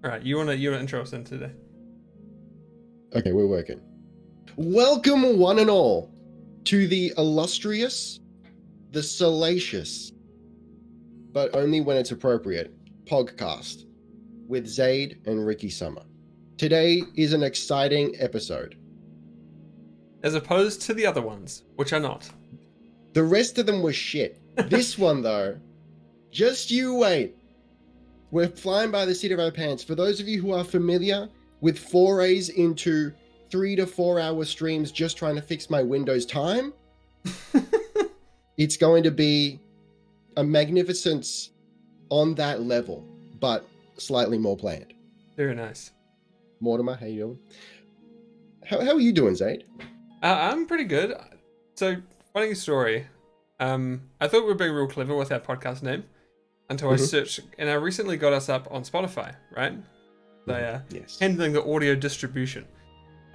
All right, you wanna intro us in today? Okay, we're working. Welcome, one and all, to the illustrious, the salacious, but only when it's appropriate, POGCAST with Zade and Ricky Summer. Today is an exciting episode. As opposed to the other ones, which are not. The rest of them were shit. This one, though, just you wait. We're flying by the seat of our pants. For those of you who are familiar with forays into 3 to 4 hour streams just trying to fix my Windows time, it's going to be a magnificence on that level, but slightly more planned. Very nice. Mortimer, how you doing? How are you doing, Zade? I'm pretty good. So, funny story. I thought we were being real clever with our podcast name until I searched, and I recently got us up on Spotify, right? They Yes. handling the audio distribution.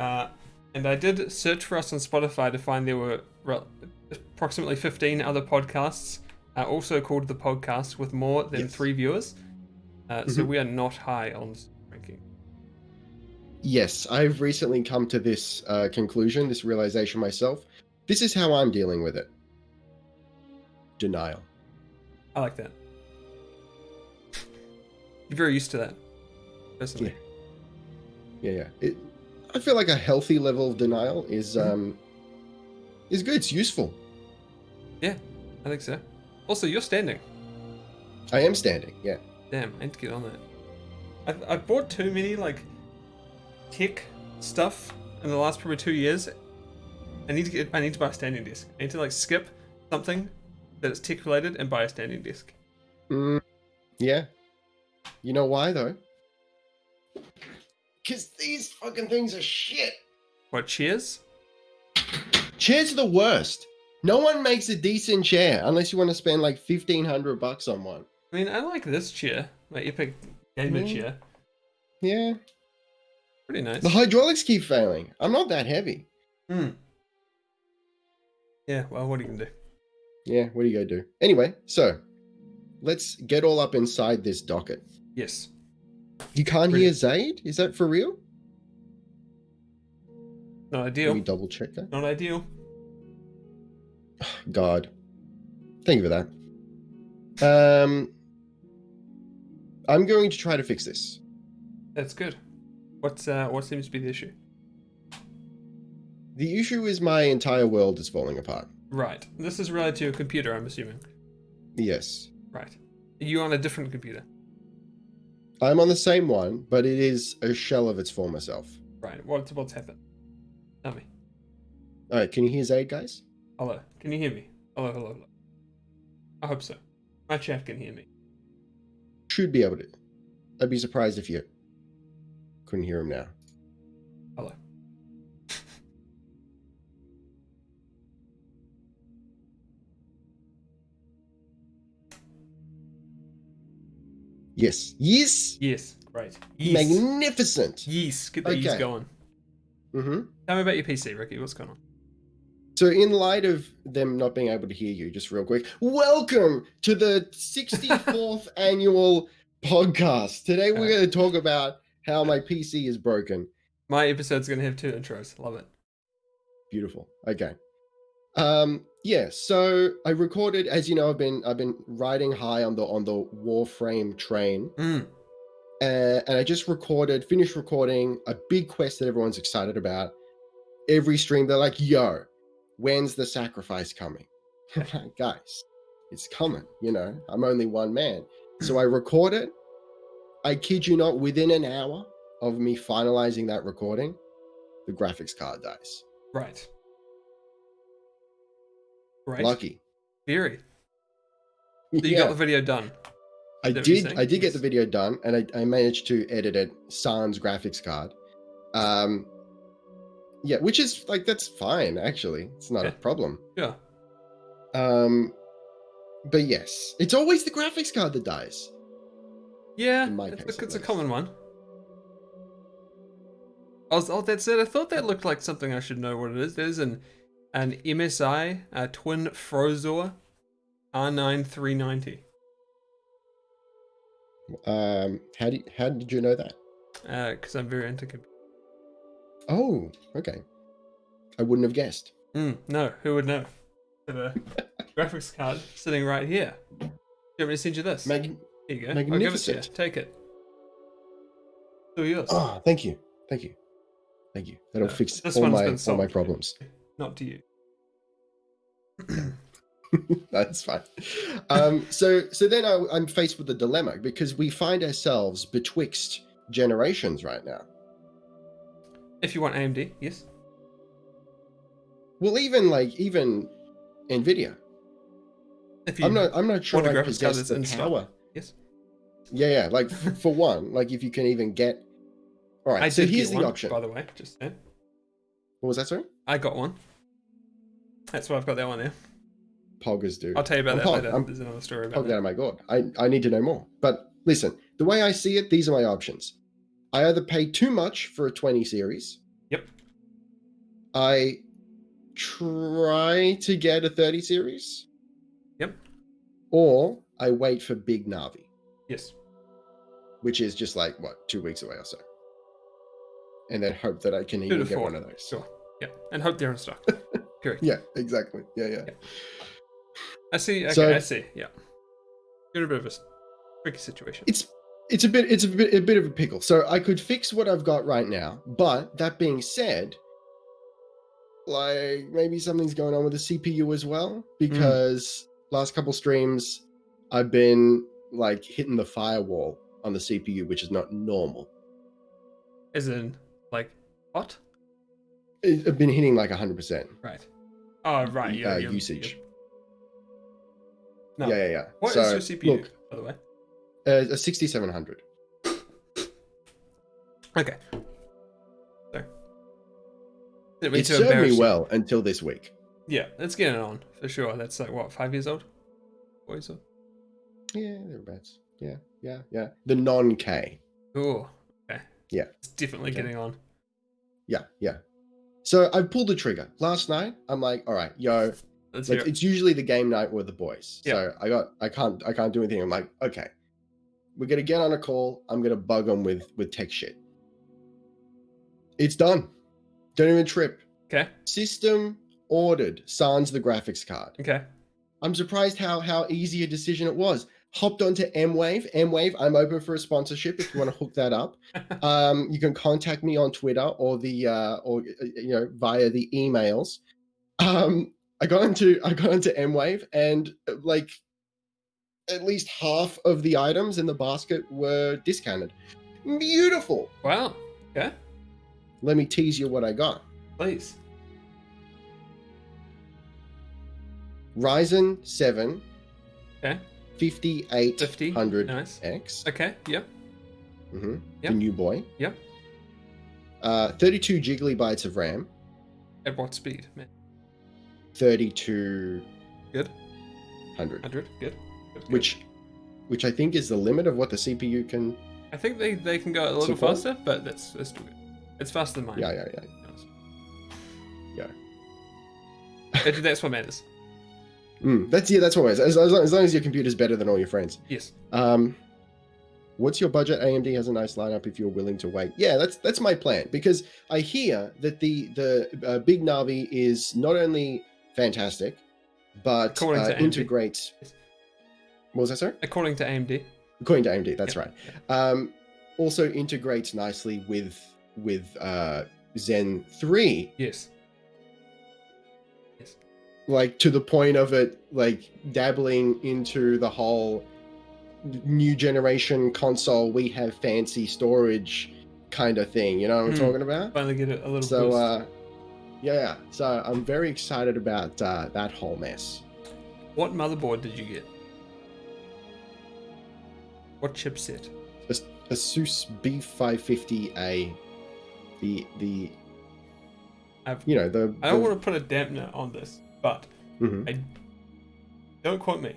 And I did search for us on Spotify to find there were approximately 15 other podcasts, also called The Podcast, with more than 3 viewers. So we are not high on ranking. Yes, I've recently come to this conclusion, this realization myself. This is how I'm dealing with it. Denial. I like that. You're very used to that, personally. Yeah. I feel like a healthy level of denial is good. It's useful. Yeah, I think so. Also, you're standing. I am standing. Yeah. Damn, I need to get on that. I've bought too many tech stuff in the last probably 2 years. I need to buy a standing desk. I need to skip something that is tech related and buy a standing desk. Yeah. You know why though? Because these fucking things are shit. What, chairs? Chairs are the worst. No one makes a decent chair unless you want to spend like $1,500 on one. I mean, I like this chair, my Epic gamer chair. Yeah. Pretty nice. The hydraulics keep failing. I'm not that heavy. Yeah, well, what are you gonna do? Yeah, what are you gonna do? Anyway, so let's get all up inside this docket. Yes. You can't hear Zade? Is that for real? Not ideal. Let me double check that. Not ideal. God. Thank you for that. I'm going to try to fix this. That's good. What seems to be the issue? The issue is my entire world is falling apart. Right. This is related to your computer, I'm assuming. Yes. Right. Are you on a different computer? I'm on the same one, but it is a shell of its former self. Right. What's happened? Tell me. All right, can you hear Zade, guys? Hello. Can you hear me? Hello. I hope so. My chat can hear me. Should be able to. I'd be surprised if you couldn't hear him now. Hello. Yes. Yes. Yes. Great. Yes. Magnificent. Yes. Get the yes going. Tell me about your PC, Ricky. What's going on? So in light of them not being able to hear you, just real quick, welcome to the 64th annual podcast. Today we're going to talk about how my PC is broken. My episode's going to have 2 intros. Love it. Beautiful. Okay. Yeah, so I recorded, as you know, I've been riding high on the Warframe train. And I just finished recording a big quest that everyone's excited about. Every stream, they're like, yo, when's the sacrifice coming? Guys, it's coming, I'm only one man. So I record it. I kid you not, within an hour of me finalizing that recording, the graphics card dies. Right. Lucky. Very. So you got the video done. I did get the video done, and I managed to edit it sans graphics card. Yeah, which is that's fine actually. It's not a problem. Yeah. But yes, it's always the graphics card that dies. Yeah, it's a common one. That's it. I thought that looked like something I should know what it is. There's an MSI Twin Frozor R9 390. How did you know that? Because I'm very into computers. Oh, okay. I wouldn't have guessed. No, who would know? I have a graphics card sitting right here. Do you want me to send you this? Here you go. I'll give it to you. Take it. Still yours. Oh, thank you. That'll fix this all one's my been sold, problems. Not to you. That's fine. So then I'm faced with a dilemma because we find ourselves betwixt generations right now. If you want AMD, yes. Well, even Nvidia. If you I'm not sure want a I graphics card possess that's the in power. stock, yes. Yeah. Like for one, like if you can even get. All right. So here's the option. By the way, just saying. What was that, sorry? I got one. That's why I've got that one there. Poggers do. I'll tell you about that later. There's another story about that. Oh my god. I need to know more. But listen, the way I see it, these are my options. I either pay too much for a 20 series. Yep. I try to get a 30 series. Yep. Or I wait for Big Navi. Yes. Which is just like, 2 weeks away or so. And then hope that I can even get one of those. Sure. Yeah. And hope they're in stock. Correct. Yeah, exactly. Yeah. I see. Okay, I see. Yeah. You're in a bit of a tricky situation. It's a bit of a pickle. So I could fix what I've got right now, but that being said, like maybe something's going on with the CPU as well, because last couple streams I've been like hitting the firewall on the CPU, which is not normal. As in, like, what? I've been hitting like 100%. Right. Oh, right. Usage. No. Yeah. What is your CPU, by the way? A 6700. Okay. So. It served me well until this week. Yeah, it's getting on, for sure. That's like, what, 5 years old? 4 years old? Yeah, thereabouts. Yeah. The non-K. Ooh, okay. Yeah. It's definitely getting on. Yeah. So I pulled the trigger. Last night, I'm like, all right, yo, it's usually the game night with the boys. Yeah. So I can't do anything. I'm like, okay, we're going to get on a call. I'm going to bug them with tech shit. It's done. Don't even trip. Okay. System ordered. Sans the graphics card. Okay. I'm surprised how easy a decision it was. Hopped onto M-Wave. I'm open for a sponsorship if you want to hook that up. You can contact me on Twitter or via the emails. I got into M-Wave, and like at least half of the items in the basket were discounted. Beautiful. Wow. Okay. Let me tease you what I got. Please. Ryzen 7. Okay. 5800X. Nice. Okay. Yep. Mm-hmm. Yep. The new boy. Yep. 32 gigabytes of RAM. At what speed, man? 32. Good. 100. Good. Which I think is the limit of what the CPU can. I think they can go a little faster, but that's still good. It's faster than mine. Yeah. That's what matters. That's what matters. As long as your computer's better than all your friends. Yes. What's your budget? AMD has a nice lineup if you're willing to wait. Yeah, that's my plan, because I hear that the Big Navi is not only fantastic, but integrates. What was that, sir? According to AMD. According to AMD, that's right. Also integrates nicely with Zen 3. Yes. Like to the point of it like dabbling into the whole new generation console, we have fancy storage kind of thing. You know what I'm talking about? Finally get it a little boost. Yeah. So I'm very excited about that whole mess. What motherboard did you get? What chipset? Asus B550A. I don't want to put a dampener on this, but don't quote me.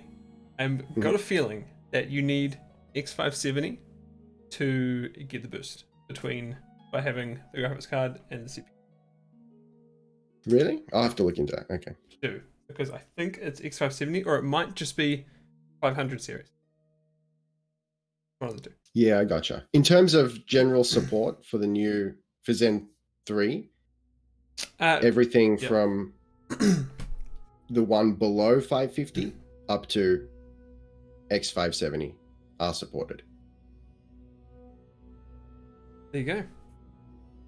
I've got a feeling that you need X570 to get the boost by having the graphics card and the CPU. Really? I'll have to look into that. Okay. Because I think it's X570, or it might just be 500 series. One of the two. Yeah, I gotcha. In terms of general support for Zen 3, everything yeah. from the one below 550 up to X570 are supported. There you go.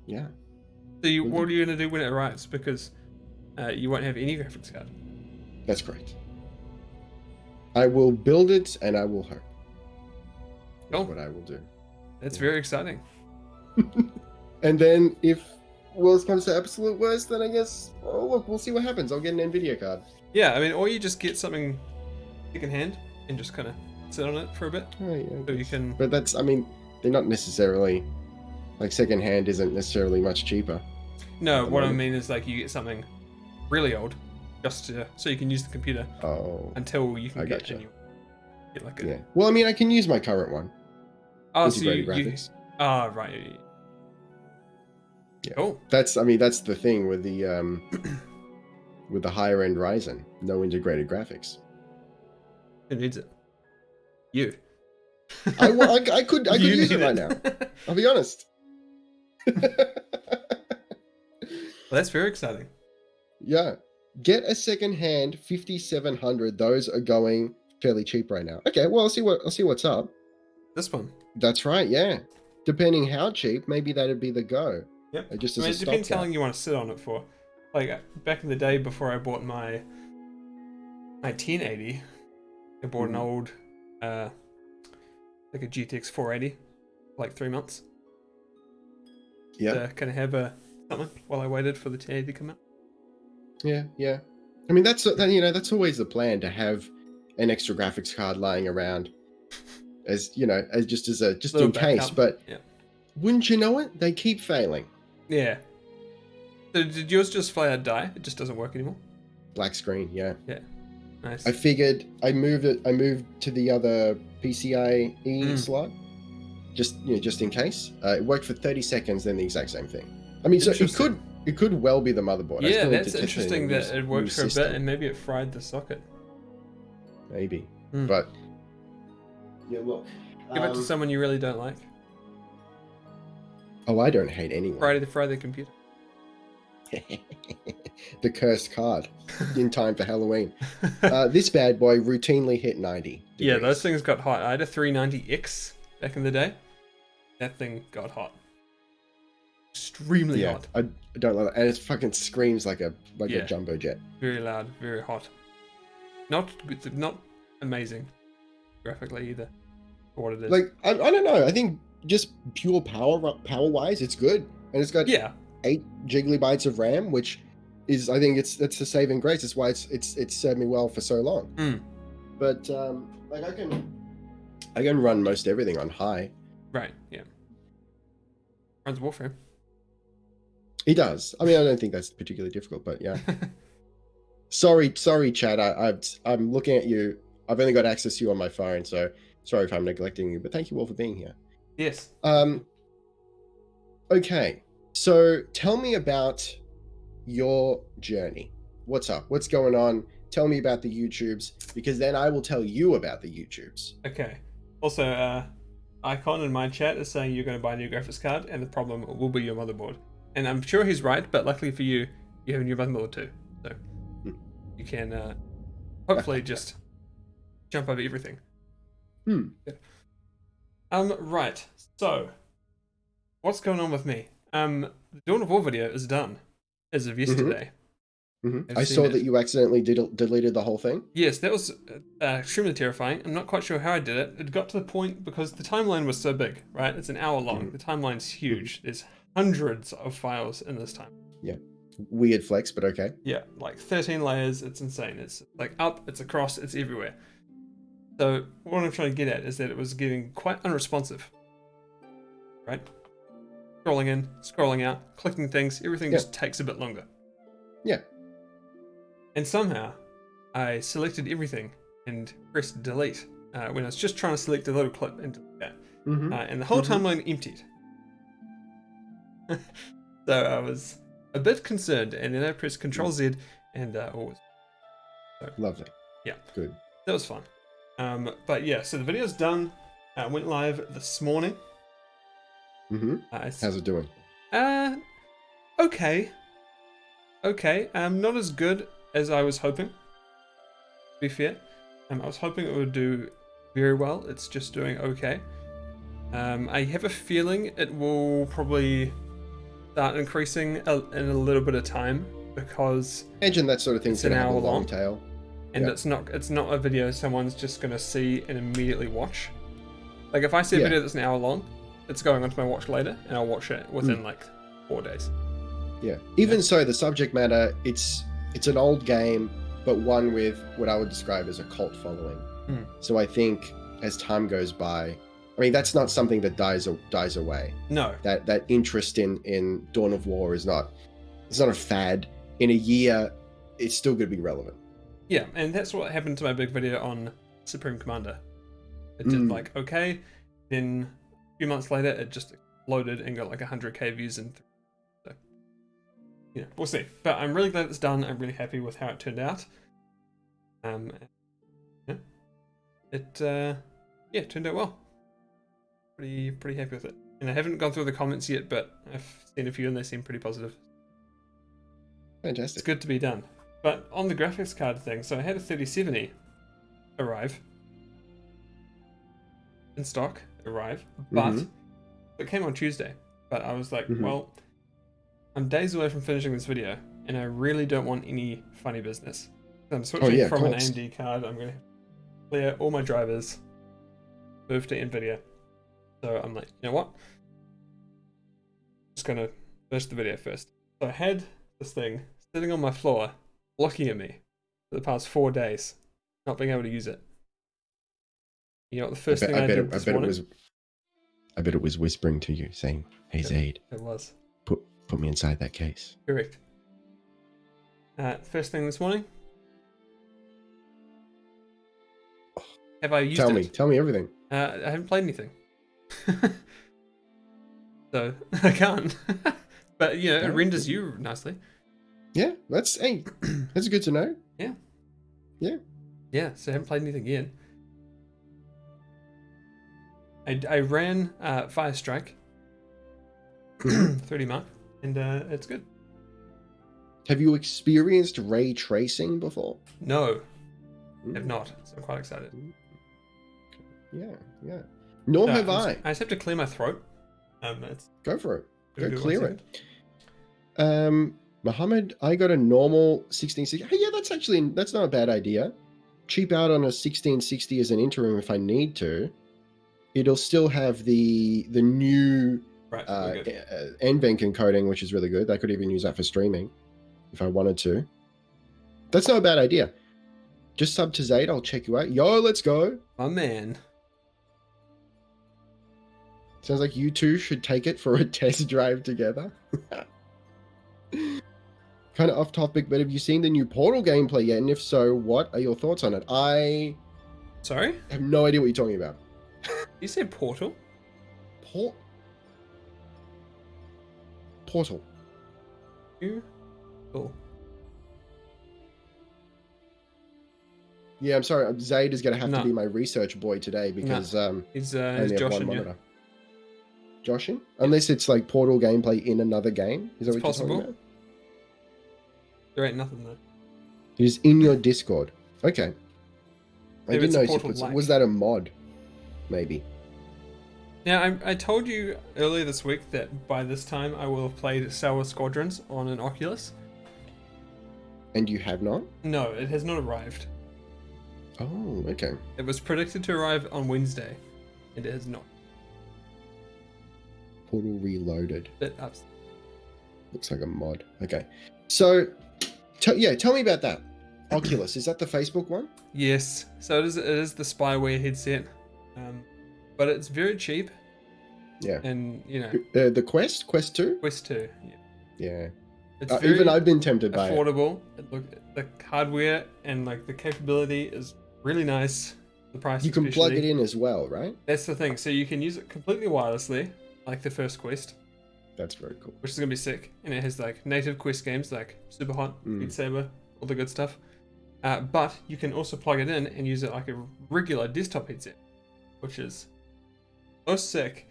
Yeah. So what are you going to do when it arrives? Because you won't have any graphics card. That's correct. I will build it and I will hope. That's what I will do. That's very exciting. And then if worst comes to absolute worst, then I guess, oh look, we'll see what happens. I'll get an NVIDIA card. Yeah, I mean, or you just get something secondhand and just kind of sit on it for a bit. Oh, yeah, so you can. But that's, I mean, they're not necessarily, like secondhand isn't necessarily much cheaper. No, what I mean is like you get something really old, just so you can use the computer. Until you can get a new. Get like a. Yeah. Well, I mean, I can use my current one. Oh, so graphics. Right. Yeah. Cool. That's the thing with the with the higher end Ryzen, no integrated graphics. Who needs it? You. I could use it right now. I'll be honest. Well, that's very exciting. Yeah. Get a second-hand 5700. Those are going fairly cheap right now. Okay, well, I'll see what's up. This one. That's right, yeah. Depending how cheap, maybe that'd be the go. Yep. Just it depends how long you want to sit on it for. Like back in the day before I bought my 1080, I bought an old like a GTX 480 like 3 months. Yeah. To kind of have something while I waited for the 1080 to come out. Yeah. I mean, that's always the plan, to have an extra graphics card lying around, as just in case. But wouldn't you know it, they keep failing. Yeah. So did yours just flat out die? It just doesn't work anymore. Black screen. Yeah. Nice. I figured I moved to the other PCIe slot, just in case. It worked for 30 seconds, then the exact same thing. I mean, so it could well be the motherboard. Yeah, that's interesting that it worked for a bit and maybe it fried the socket. Maybe, but yeah, look. Give it to someone you really don't like. Oh, I don't hate anyone. Fry the computer. The cursed card in time for Halloween. This bad boy routinely hit 90 degrees. Yeah, those things got hot. I had a 390X back in the day. That thing got hot. Extremely hot. I don't like that. And it fucking screams like a jumbo jet. Very loud, very hot. Not amazing graphically either, for what it is. Like, I don't know. I think just pure power wise, it's good. And it's got 8 gigabytes of RAM, which is, I think it's a saving grace. That's why it's served me well for so long. But like I can run most everything on high. Right. Yeah. Runs Warframe. He does. I mean, I don't think that's particularly difficult, but yeah. Sorry, Chad. I'm looking at you. I've only got access to you on my phone, so sorry if I'm neglecting you. But thank you all for being here. Yes. Okay. So tell me about your journey. What's up? What's going on? Tell me about the YouTubes, because then I will tell you about the YouTubes. Okay. Also, Icon in my chat is saying you're going to buy a new graphics card, and the problem will be your motherboard. And I'm sure he's right, but luckily for you, you have a new motherboard too. So you can hopefully just jump over everything. Yeah. Right. So, what's going on with me? The Dawn of War video is done as of yesterday. I saw that you accidentally deleted the whole thing. Yes, that was extremely terrifying. I'm not quite sure how I did it. It got to the point because the timeline was so big, right? It's an hour long. The timeline's huge. There's hundreds of files in this time. Yeah. Weird flex, but okay. Yeah, like 13 layers. It's insane. It's like up, it's across, it's everywhere. So what I'm trying to get at is that it was getting quite unresponsive, right? Scrolling in, scrolling out, clicking things, everything just takes a bit longer. Yeah. And somehow I selected everything and pressed delete when I was just trying to select a little clip and delete that. And the whole timeline emptied. So I was a bit concerned, and then I pressed Control Z and all was lovely. Yeah. Good. That was fun. But yeah, so the video's done. Went live this morning. How's it doing? Okay. Not as good as I was hoping, to be fair. I was hoping it would do very well. It's just doing okay. I have a feeling it will probably start increasing in a little bit of time, because Imagine that sort of thing's it's an gonna have a hour long long. tail. And Yeah. it's not a video someone's just gonna see and immediately watch. Like, if I see a video that's an hour long, it's going onto my watch later, and I'll watch it within like 4 days. Yeah. Even so, the subject matter, it's an old game, but one with what I would describe as a cult following. So I think as time goes by, I mean, that's not something that dies away. No. That interest in Dawn of War it's not a fad. In a year, it's still going to be relevant. Yeah, and that's what happened to my big video on Supreme Commander. It did like okay, then a few months later it just exploded and got like 100k views in 3. So, yeah, we'll see. But I'm really glad it's done. I'm really happy with how it turned out. It turned out well. Pretty happy with it. And I haven't gone through the comments yet, but I've seen a few and they seem pretty positive. Fantastic. It's good to be done. But on the graphics card thing, so I had a 3070 arrive in stock, but it came on Tuesday. But I was like, well, I'm days away from finishing this video, and I really don't want any funny business. So I'm switching from an AMD card. I'm going to clear all my drivers, move to NVIDIA. So I'm like, you know what? Just going to finish the video first. So I had this thing sitting on my floor, looking at me for the past 4 days, not being able to use it. You know what the first thing I did this morning? I bet it was whispering to you, saying, "Hey Zade, it was. Put me inside that case." Correct. First thing this morning. Have I used it? Tell me everything. I haven't played anything. So I can't. But it renders you nicely. Yeah, that's good to know. Yeah. Yeah. Yeah, so I haven't played anything yet. I ran Fire Strike 30 mark, and it's good. Have you experienced ray tracing before? No, I have not. So I'm quite excited. Yeah. Nor have I. I just have to clear my throat. Go for it. Go clear it. Mohammed, I got a normal 1660. Hey, yeah, that's not a bad idea. Cheap out on a 1660 as an interim if I need to. It'll still have the new NVENC encoding, which is really good. I could even use that for streaming if I wanted to. That's not a bad idea. Just sub to Zade. I'll check you out. Yo, let's go. My man. Sounds like you two should take it for a test drive together. Kind of off topic, but have you seen the new Portal gameplay yet? And if so, what are your thoughts on it? I have no idea what you're talking about. You said Portal? Portal. Cool. Yeah, I'm sorry. Zade is going to have to be my research boy today because he's I only have one joshing monitor. Joshing? Unless it's like Portal gameplay in another game. Is that what possible. You're talking about? There ain't nothing there. It is in your Discord. Okay. I didn't know you put. Was that a mod? Maybe. Now, I told you earlier this week that by this time I will have played Star Wars Squadrons on an Oculus. And you have not? No, it has not arrived. Oh, okay. It was predicted to arrive on Wednesday, and it has not. Portal Reloaded. Looks like a mod. Okay. So, tell me about that. Oculus, is that the Facebook one? Yes. So it is the spyware headset. But it's very cheap. Yeah. And, the Quest 2? Quest 2, yeah. Yeah. It's very even I've been tempted by it. Affordable. The hardware and like the capability is really nice. The price you can plug it in as well, right? That's the thing. So you can use it completely wirelessly, like the first Quest. That's very cool. Which is going to be sick. And it has like native Quest games like Super Hot, Beat Saber, all the good stuff. But you can also plug it in and use it like a regular desktop headset, which is So sick.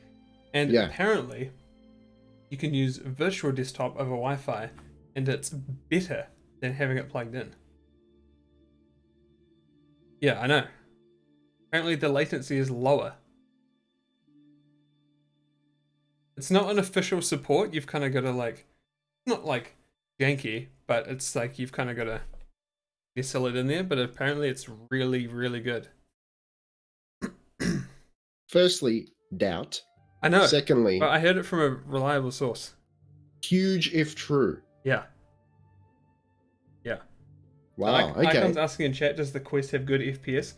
And Yeah. apparently, you can use virtual desktop over Wi-Fi, and it's better than having it plugged in. Yeah, I know. Apparently, the latency is lower. It's not an official support. You've kind of got to like, not like janky, but it's like you've kind of got to nestle it in there. But apparently, it's really, really good. Firstly, doubt. I know. Secondly, But I heard it from a reliable source. huge if true. Yeah. Yeah. Wow. Okay. Icon's asking in chat, does the Quest have good FPS?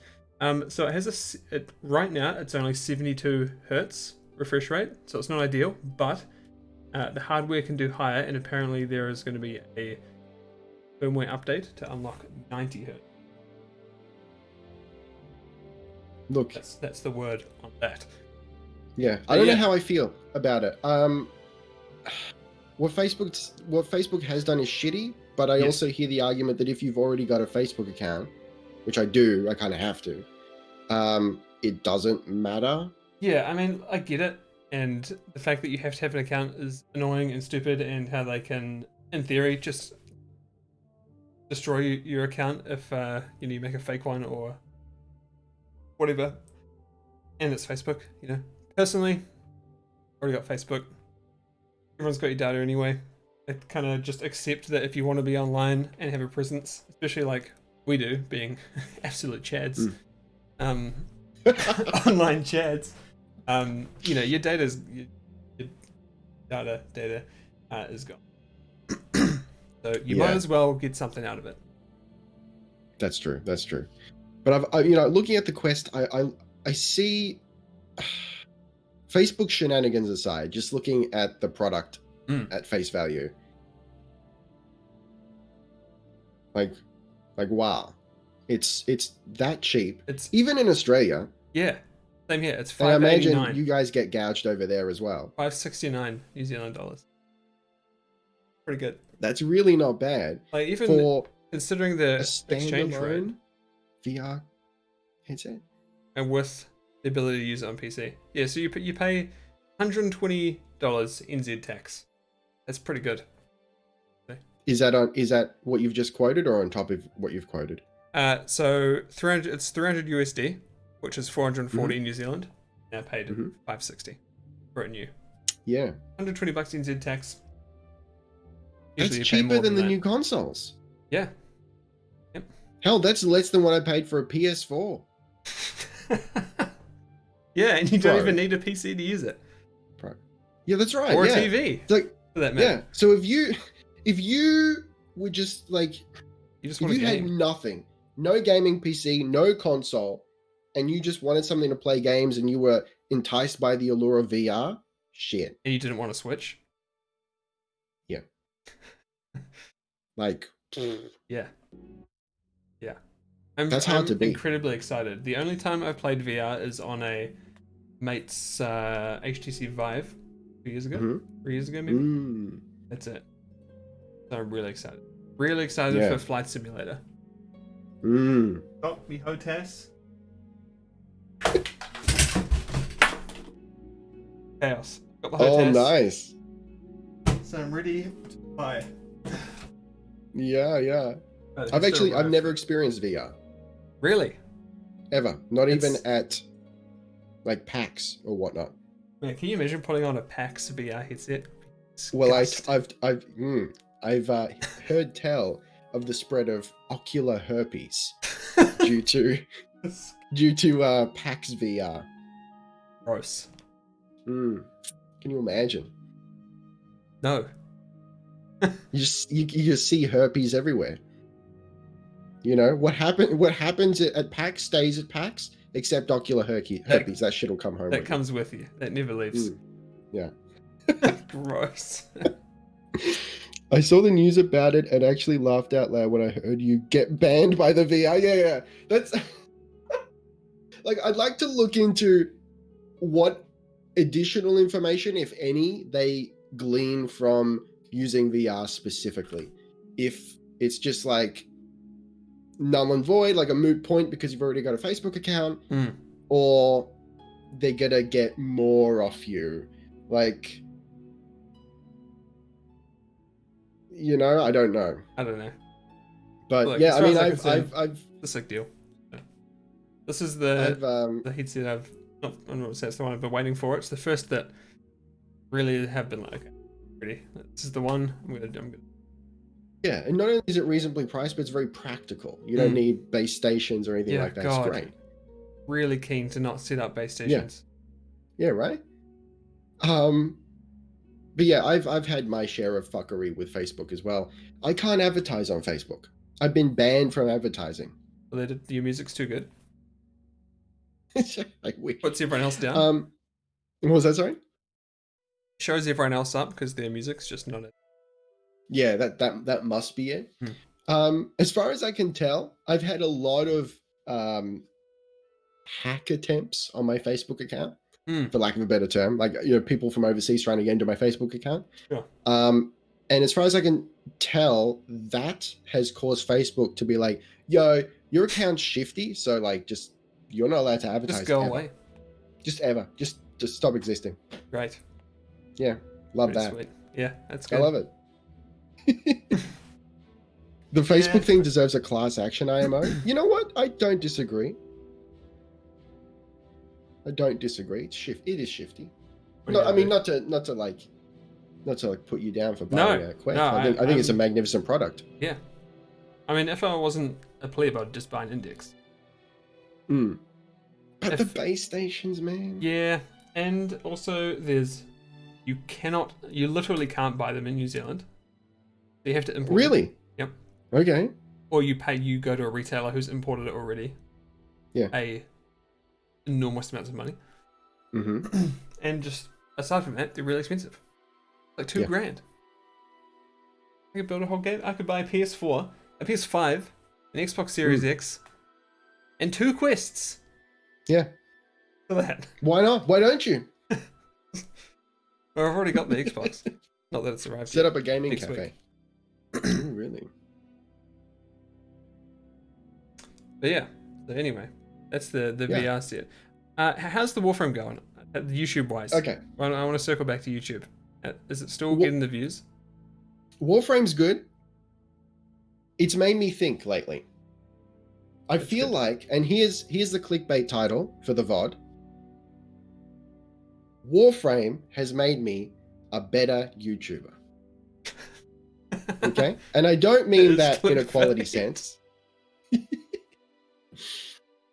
So it has right now it's only 72 hertz refresh rate, so it's not ideal. But the hardware can do higher, and apparently there is going to be a firmware update to unlock 90 hertz. Look, That's the word on that. yeah, I don't know how I feel about it. What Facebook has done is shitty, but I also hear the argument that if you've already got a Facebook account, which I do, I kind of have to, it doesn't matter. Yeah, I mean, I get it, and the fact that you have to have an account is annoying and stupid, and how they can, in theory, just destroy your account if you make a fake one or whatever. And it's Facebook, Personally, already got Facebook. Everyone's got your data anyway. They kind of just accept that if you want to be online and have a presence, especially like we do, being absolute chads, online chads, your data's your data is gone. So you might as well get something out of it. That's true. But looking at the Quest, I see Facebook shenanigans aside, just looking at the product at face value, like wow, it's that cheap. It's even in Australia. Yeah, same here. It's $5.89. And I imagine you guys get gouged over there as well. $5.69 New Zealand dollars. Pretty good. That's really not bad. Like even for considering the exchange rate, VR headset, and with the ability to use it on PC. Yeah, so you pay $120 NZ tax. That's pretty good. Is that what you've just quoted, or on top of what you've quoted? So 300. It's 300 USD, which is 440 New Zealand. And I paid $560 for it new. Yeah, $120 NZ tax. That's cheaper than the new consoles. Yeah. Yep. Hell, that's less than what I paid for a PS4. Yeah, and you don't even need a PC to use it. Bro. Yeah, that's right. Or a TV. It's like, for that matter. Yeah. So if you were just like, if you had nothing, no gaming PC, no console, and you just wanted something to play games, and you were enticed by the allure of VR, shit. And you didn't want to switch? Yeah. Like, yeah. That's hard to beat. Incredibly excited. The only time I've played VR is on a mate's HTC Vive 2 years ago, 3 years ago maybe. That's it. So I'm really excited. Really excited for Flight Simulator. Got me HOTAS. Chaos. Got the HOTAS. Oh, nice. So I'm ready to buy. Yeah. I've never experienced VR. Really? Ever. Not even at like PAX or whatnot. Man, can you imagine putting on a PAX VR headset? Well, I've heard tell of the spread of ocular herpes due to PAX VR. Gross. Can you imagine? No. You just see herpes everywhere. What happens at PAX stays at PAX, except ocular herpes. That shit will come home. That comes with you. That never leaves. Yeah. Gross. I saw the news about it and actually laughed out loud when I heard you get banned by the VR. Yeah. That's like, I'd like to look into what additional information, if any, they glean from using VR specifically. If it's just like null and void, like a moot point because you've already got a Facebook account, or they're gonna get more off you. Like, I don't know. I don't know. But Look, yeah, as I far mean, as I'm concerned, I've it's a sick deal. This is the I've headset I've not, I don't know if that's the one I've been waiting for. It's the first that really have been like, okay, ready. This is the one I'm gonna. Yeah, and not only is it reasonably priced, but it's very practical. You don't need base stations or anything Yeah, like that. God. It's great. Really keen to not set up base stations. Yeah, right. But yeah, I've had my share of fuckery with Facebook as well. I can't advertise on Facebook. I've been banned from advertising. Well, your music's too good. I wish. Puts everyone else down. What was that? Sorry. Shows everyone else up because their music's just not it. Yeah, that must be it. As far as I can tell, I've had a lot of hack attempts on my Facebook account, for lack of a better term. Like, people from overseas trying to get into my Facebook account. Sure. And as far as I can tell, that has caused Facebook to be like, yo, your account's shifty, so like, you're not allowed to advertise. Just go ever. away. Just ever. Just stop existing. Great. Yeah. Love Pretty that. Sweet. Yeah, that's good. I love it. The Facebook thing deserves a class action IMO. You know what? I don't disagree. It is shifty. No, I mean, not to put you down for buying a Quest. I think it's a magnificent product. Yeah. I mean, if I wasn't a plebe, I'd just buy an Index. But the base stations, man. Yeah, and also you literally can't buy them in New Zealand. You have to import Really? them. Yep. Okay. Or you go to a retailer who's imported it already. Yeah. Enormous amounts of money. And just aside from that, they're really expensive. Like $2,000. I could build a whole game. I could buy a PS4, a PS5, an Xbox Series X, and 2 quests. Yeah. For that. Why not? Why don't you? Well, I've already got the Xbox. Not that it's arrived. Set up a gaming cafe. Ooh, really? But yeah. So anyway, that's the VR set. How's the Warframe going? YouTube wise. Okay. I want to circle back to YouTube. Is it still getting the views? Warframe's good. It's made me think lately. I feel like, and here's the clickbait title for the VOD. Warframe has made me a better YouTuber. Okay? And I don't mean that in a quality sense.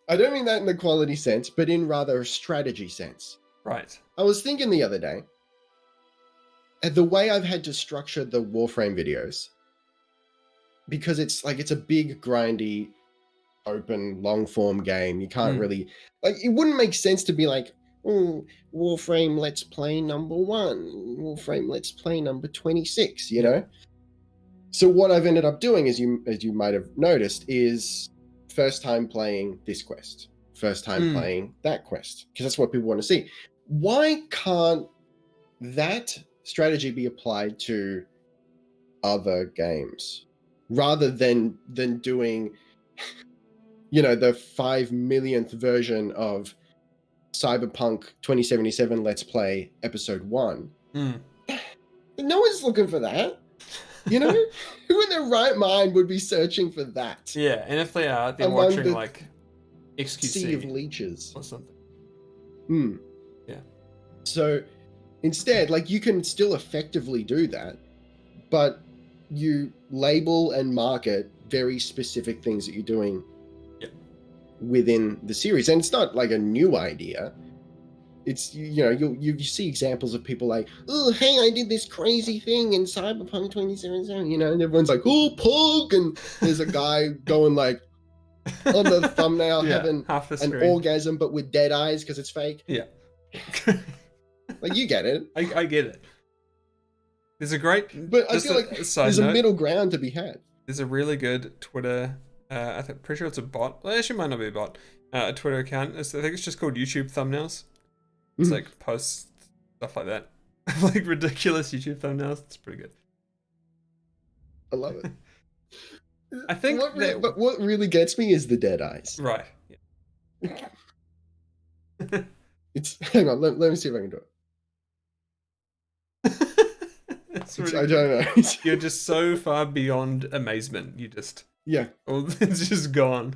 I don't mean that in the quality sense, but in rather a strategy sense. Right. I was thinking the other day, the way I've had to structure the Warframe videos, because it's a big, grindy, open, long-form game. You can't really... Like, it wouldn't make sense to be like, Warframe Let's Play number 1, Warframe Let's Play number 26, you know? So what I've ended up doing, as you might have noticed, is first time playing this quest, first time playing that quest, because that's what people want to see. Why can't that strategy be applied to other games rather than doing, the 5 millionth version of Cyberpunk 2077 Let's Play Episode 1? No one's looking for that. Who in their right mind would be searching for that? Yeah, and if they are, they're among watching the like XQC Sea of Leeches or something. Yeah. So instead, you can still effectively do that, but you label and market very specific things that you're doing within the series. And it's not like a new idea. It's, you see examples of people like, oh, hey, I did this crazy thing in Cyberpunk 2077, and everyone's like, oh, Pog, and there's a guy going like, on the thumbnail having an orgasm but with dead eyes because it's fake. Yeah. You get it. I get it. There's a great... But I feel like there's a middle ground to be had. There's a really good Twitter... pretty sure it's a bot. Well, actually, it might not be a bot. A Twitter account. I think it's just called YouTube Thumbnails. It's like posts, stuff like that. Like ridiculous YouTube thumbnails. It's pretty good. I love it. I think but what really gets me is the dead eyes. Right. Yeah. It's hang on, let me see if I can do it. It's I really don't know. You're just so far beyond amazement. You just Yeah, it's just gone.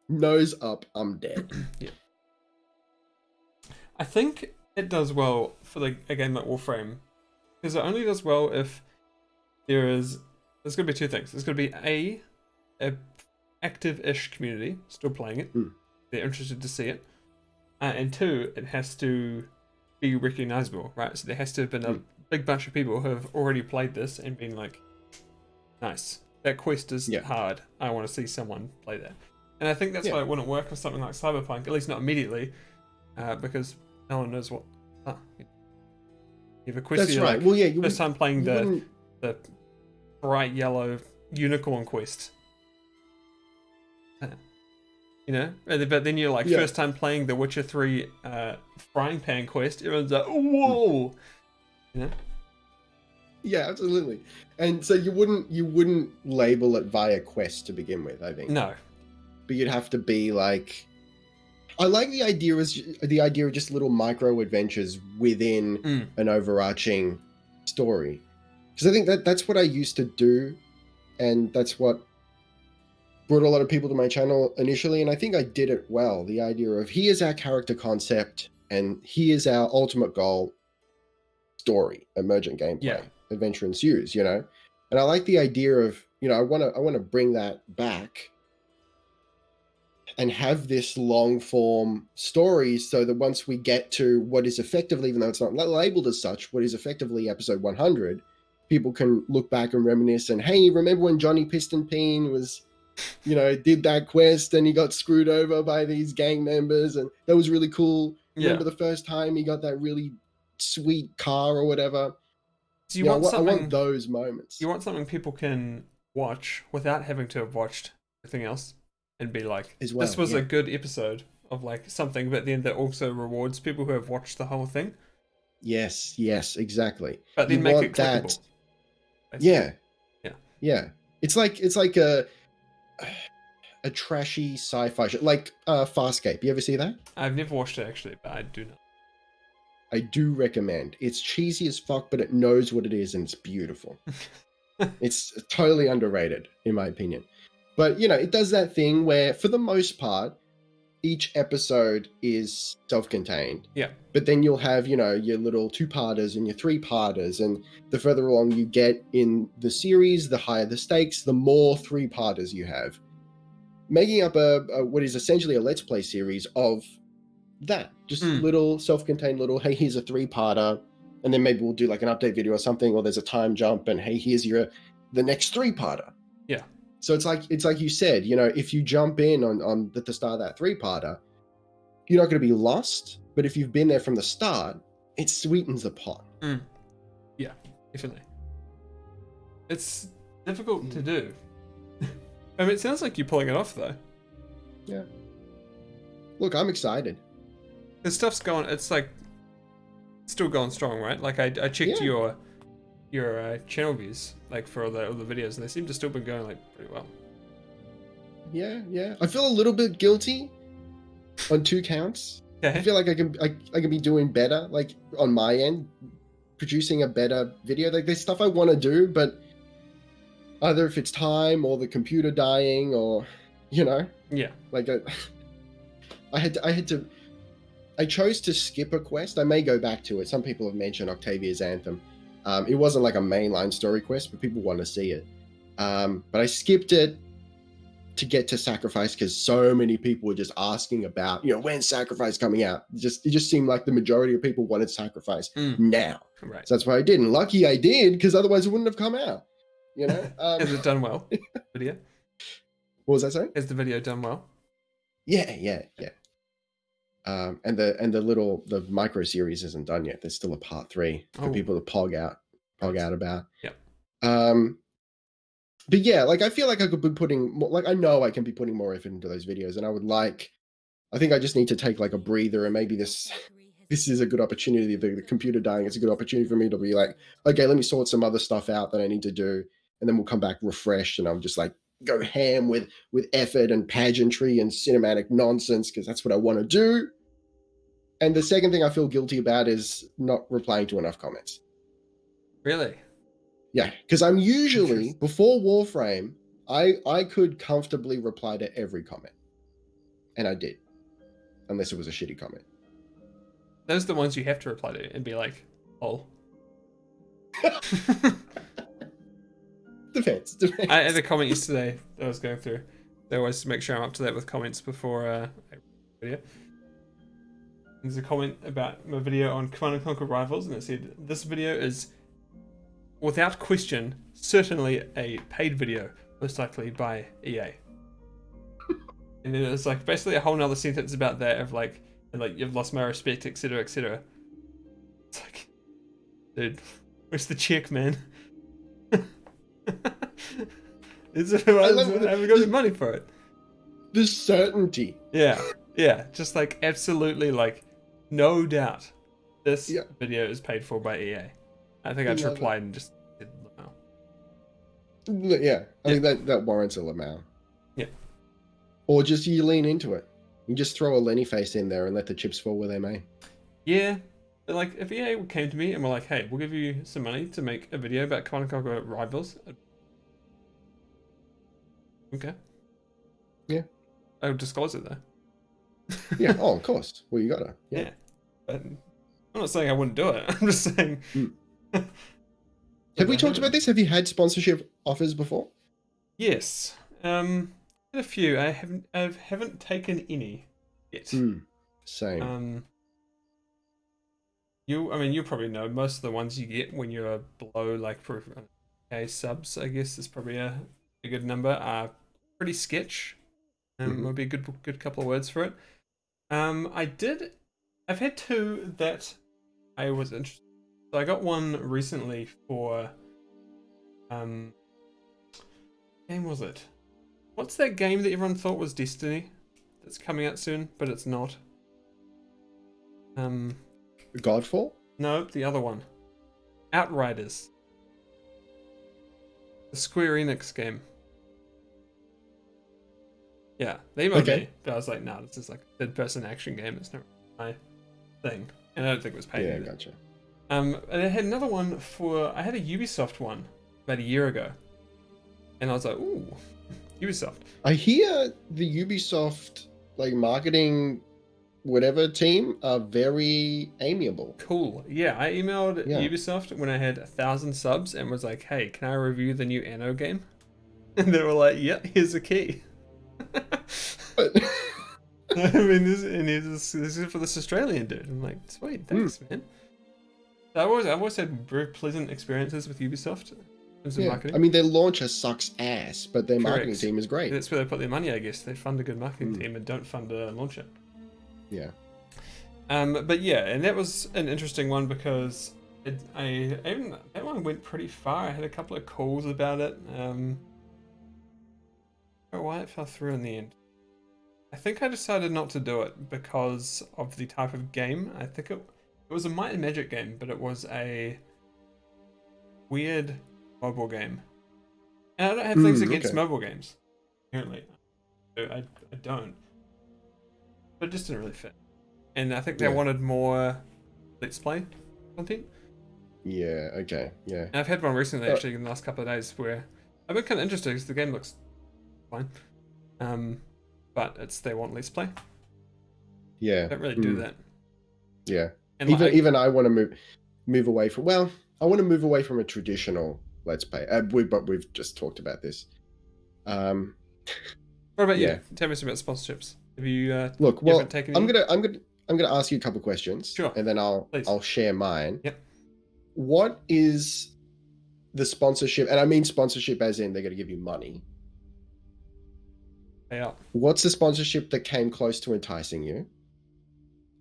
nose up, I'm dead. Yeah. I think it does well for a game like Warframe, because it only does well if there's going to be two things. There's going to be a active-ish community still playing it. They're interested to see it, and two, it has to be recognizable, right? So there has to have been a big bunch of people who have already played this and been like, nice, that quest is hard, I want to see someone play that. And I think that's why it wouldn't work with something like Cyberpunk, at least not immediately, because no one knows what you have a quest. That's right. Like, well, yeah, first time playing the bright yellow unicorn quest, you know, but then you're like first time playing the Witcher 3 frying pan quest, everyone's like, whoa, you know. Yeah, absolutely. And so you wouldn't label it via quest to begin with, I think. No, but you'd have to be like, I like the idea of just little micro adventures within an overarching story, because I think that's what I used to do, and that's what brought a lot of people to my channel initially, and I think I did it well. The idea of here's our character concept and here's our ultimate goal, story, emergent gameplay, adventure ensues, you know. And I like the idea of, you know, I want to bring that back and have this long form story, so that once we get to what is effectively, even though it's not labeled as such, what is effectively episode 100, people can look back and reminisce and, hey, remember when Johnny Pistonpeen was, you know, did that quest and he got screwed over by these gang members, and that was really cool. Remember the first time he got that really sweet car or whatever. So I want those moments. You want something people can watch without having to have watched everything else, and be like, this was a good episode of like something, but then that also rewards people who have watched the whole thing. Yes, exactly. But then make it clickable. Yeah. It's like a trashy sci-fi show, like Farscape. You ever see that? I've never watched it actually, but I do know. I do recommend. It's cheesy as fuck, but it knows what it is, and it's beautiful. It's totally underrated, in my opinion. But, you know, it does that thing where, for the most part, each episode is self-contained. Yeah. But then you'll have, you know, your little 2-parters and your 3-parters, and the further along you get in the series, the higher the stakes, the more 3-parters you have, making up a what is essentially a Let's Play series of that. Just little self-contained little, hey, here's a 3-parter, and then maybe we'll do like an update video or something, or there's a time jump, and hey, here's the next 3-parter. Yeah. So it's like you said, you know, if you jump in on the start of that 3-parter, you're not going to be lost. But if you've been there from the start, it sweetens the pot. Yeah, definitely. It's difficult to do. I mean, it sounds like you're pulling it off, though. Yeah. Look, I'm excited. The stuff's going. It's like still going strong, right? Like I checked your channel views, like for all the videos, and they seem to still be going like pretty well. Yeah. I feel a little bit guilty on 2 counts. Okay. I feel like I can be doing better, like on my end, producing a better video. Like there's stuff I want to do, but either if it's time or the computer dying, or, you know, like I chose to skip a quest. I may go back to it. Some people have mentioned Octavia's Anthem. It wasn't like a mainline story quest, but people want to see it. But I skipped it to get to Sacrifice, because so many people were just asking about, you know, when's Sacrifice coming out? It just seemed like the majority of people wanted Sacrifice now. Right. So that's why I did. And lucky I did, because otherwise it wouldn't have come out. You know? Has it done well? Video? What was that saying? Has the video done well? Yeah. And the micro series isn't done yet. There's still a part 3 for people to pog out about. Yeah. But yeah, like I feel like I could be putting more, like I know I can be putting more effort into those videos, and I think I just need to take like a breather, and maybe this is a good opportunity. The computer dying, it's a good opportunity for me to be like, okay, let me sort some other stuff out that I need to do, and then we'll come back refreshed, and I'll just like go ham with effort and pageantry and cinematic nonsense, because that's what I want to do. And the second thing I feel guilty about is not replying to enough comments. Really? Yeah, because I'm usually, before Warframe, I could comfortably reply to every comment. And I did. Unless it was a shitty comment. Those are the ones you have to reply to and be like, oh. Depends. I had a comment yesterday that I was going through. I always make sure I'm up to date with comments before a video. There's a comment about my video on Command & Conquer Rivals, and it said, this video is, without question, certainly a paid video, most likely by EA. And then it's like basically a whole nother sentence about that of like you've lost my respect, etc., etc. It's like, dude, where's the check, man? I haven't got the money for it. The certainty. Yeah, just like absolutely like no doubt this video is paid for by EA. I think I just replied and just did Lamau. Yeah, I think that warrants a Lamau. Yeah. Or just you lean into it. You just throw a Lenny face in there and let the chips fall where they may. Yeah. But like if EA came to me and were like, hey, we'll give you some money to make a video about Command & Conquer Rivals. Okay. Yeah. I would disclose it though. Yeah, oh, of course. Well, you gotta. Yeah. But I'm not saying I wouldn't do it. I'm just saying. Have we talked about this? Have you had sponsorship offers before? Yes. Had a few. I haven't taken any yet. Same. You probably know most of the ones you get when you're below like subs, I guess is probably a good number, are pretty sketch. Would be a good couple of words for it. I've had two that I was interested in. So I got one recently for what game was it? What's that game that everyone thought was Destiny that's coming out soon, but it's not? Godfall? No, the other one. Outriders. The Square Enix game. Yeah, they emailed me, but I was like, nah, this is like a third-person action game. It's not my thing. And I don't think it was paid either. Gotcha. And I had another one I had a Ubisoft one about a year ago. And I was like, ooh, Ubisoft. I hear the Ubisoft, like, marketing whatever team are very amiable. Cool. Yeah, I emailed Ubisoft when I had 1,000 subs and was like, hey, can I review the new Anno game? And they were like, yeah, here's a key. I mean, this is for this Australian dude. I'm like, sweet, thanks, man. So I've always had very pleasant experiences with Ubisoft in terms of marketing. I mean, their launcher sucks ass, but their marketing team is great. That's where they put their money, I guess. They fund a good marketing team and don't fund a launcher. Yeah. But yeah, and that was an interesting one because that one went pretty far. I had a couple of calls about it. I don't know why it fell through in the end. I think I decided not to do it because of the type of game. I think it was a Might and Magic game, but it was a weird mobile game. And I don't have things against mobile games, apparently. I don't. But it just didn't really fit. And I think they wanted more Let's Play content. Yeah, okay, yeah. And I've had one recently, actually, in the last couple of days, where I've been kind of interested because the game looks fine. But they want Let's Play. Yeah. They don't really do that. Yeah. And even I want to move away from, I want to move away from a traditional Let's Play. But we've just talked about this. What about you? Tell me some about sponsorships. Have you look? You well, taken I'm gonna ask you a couple questions. Sure. And then I'll share mine. Yep. What is the sponsorship? And I mean sponsorship as in they're going to give you money. Yeah. What's the sponsorship that came close to enticing you?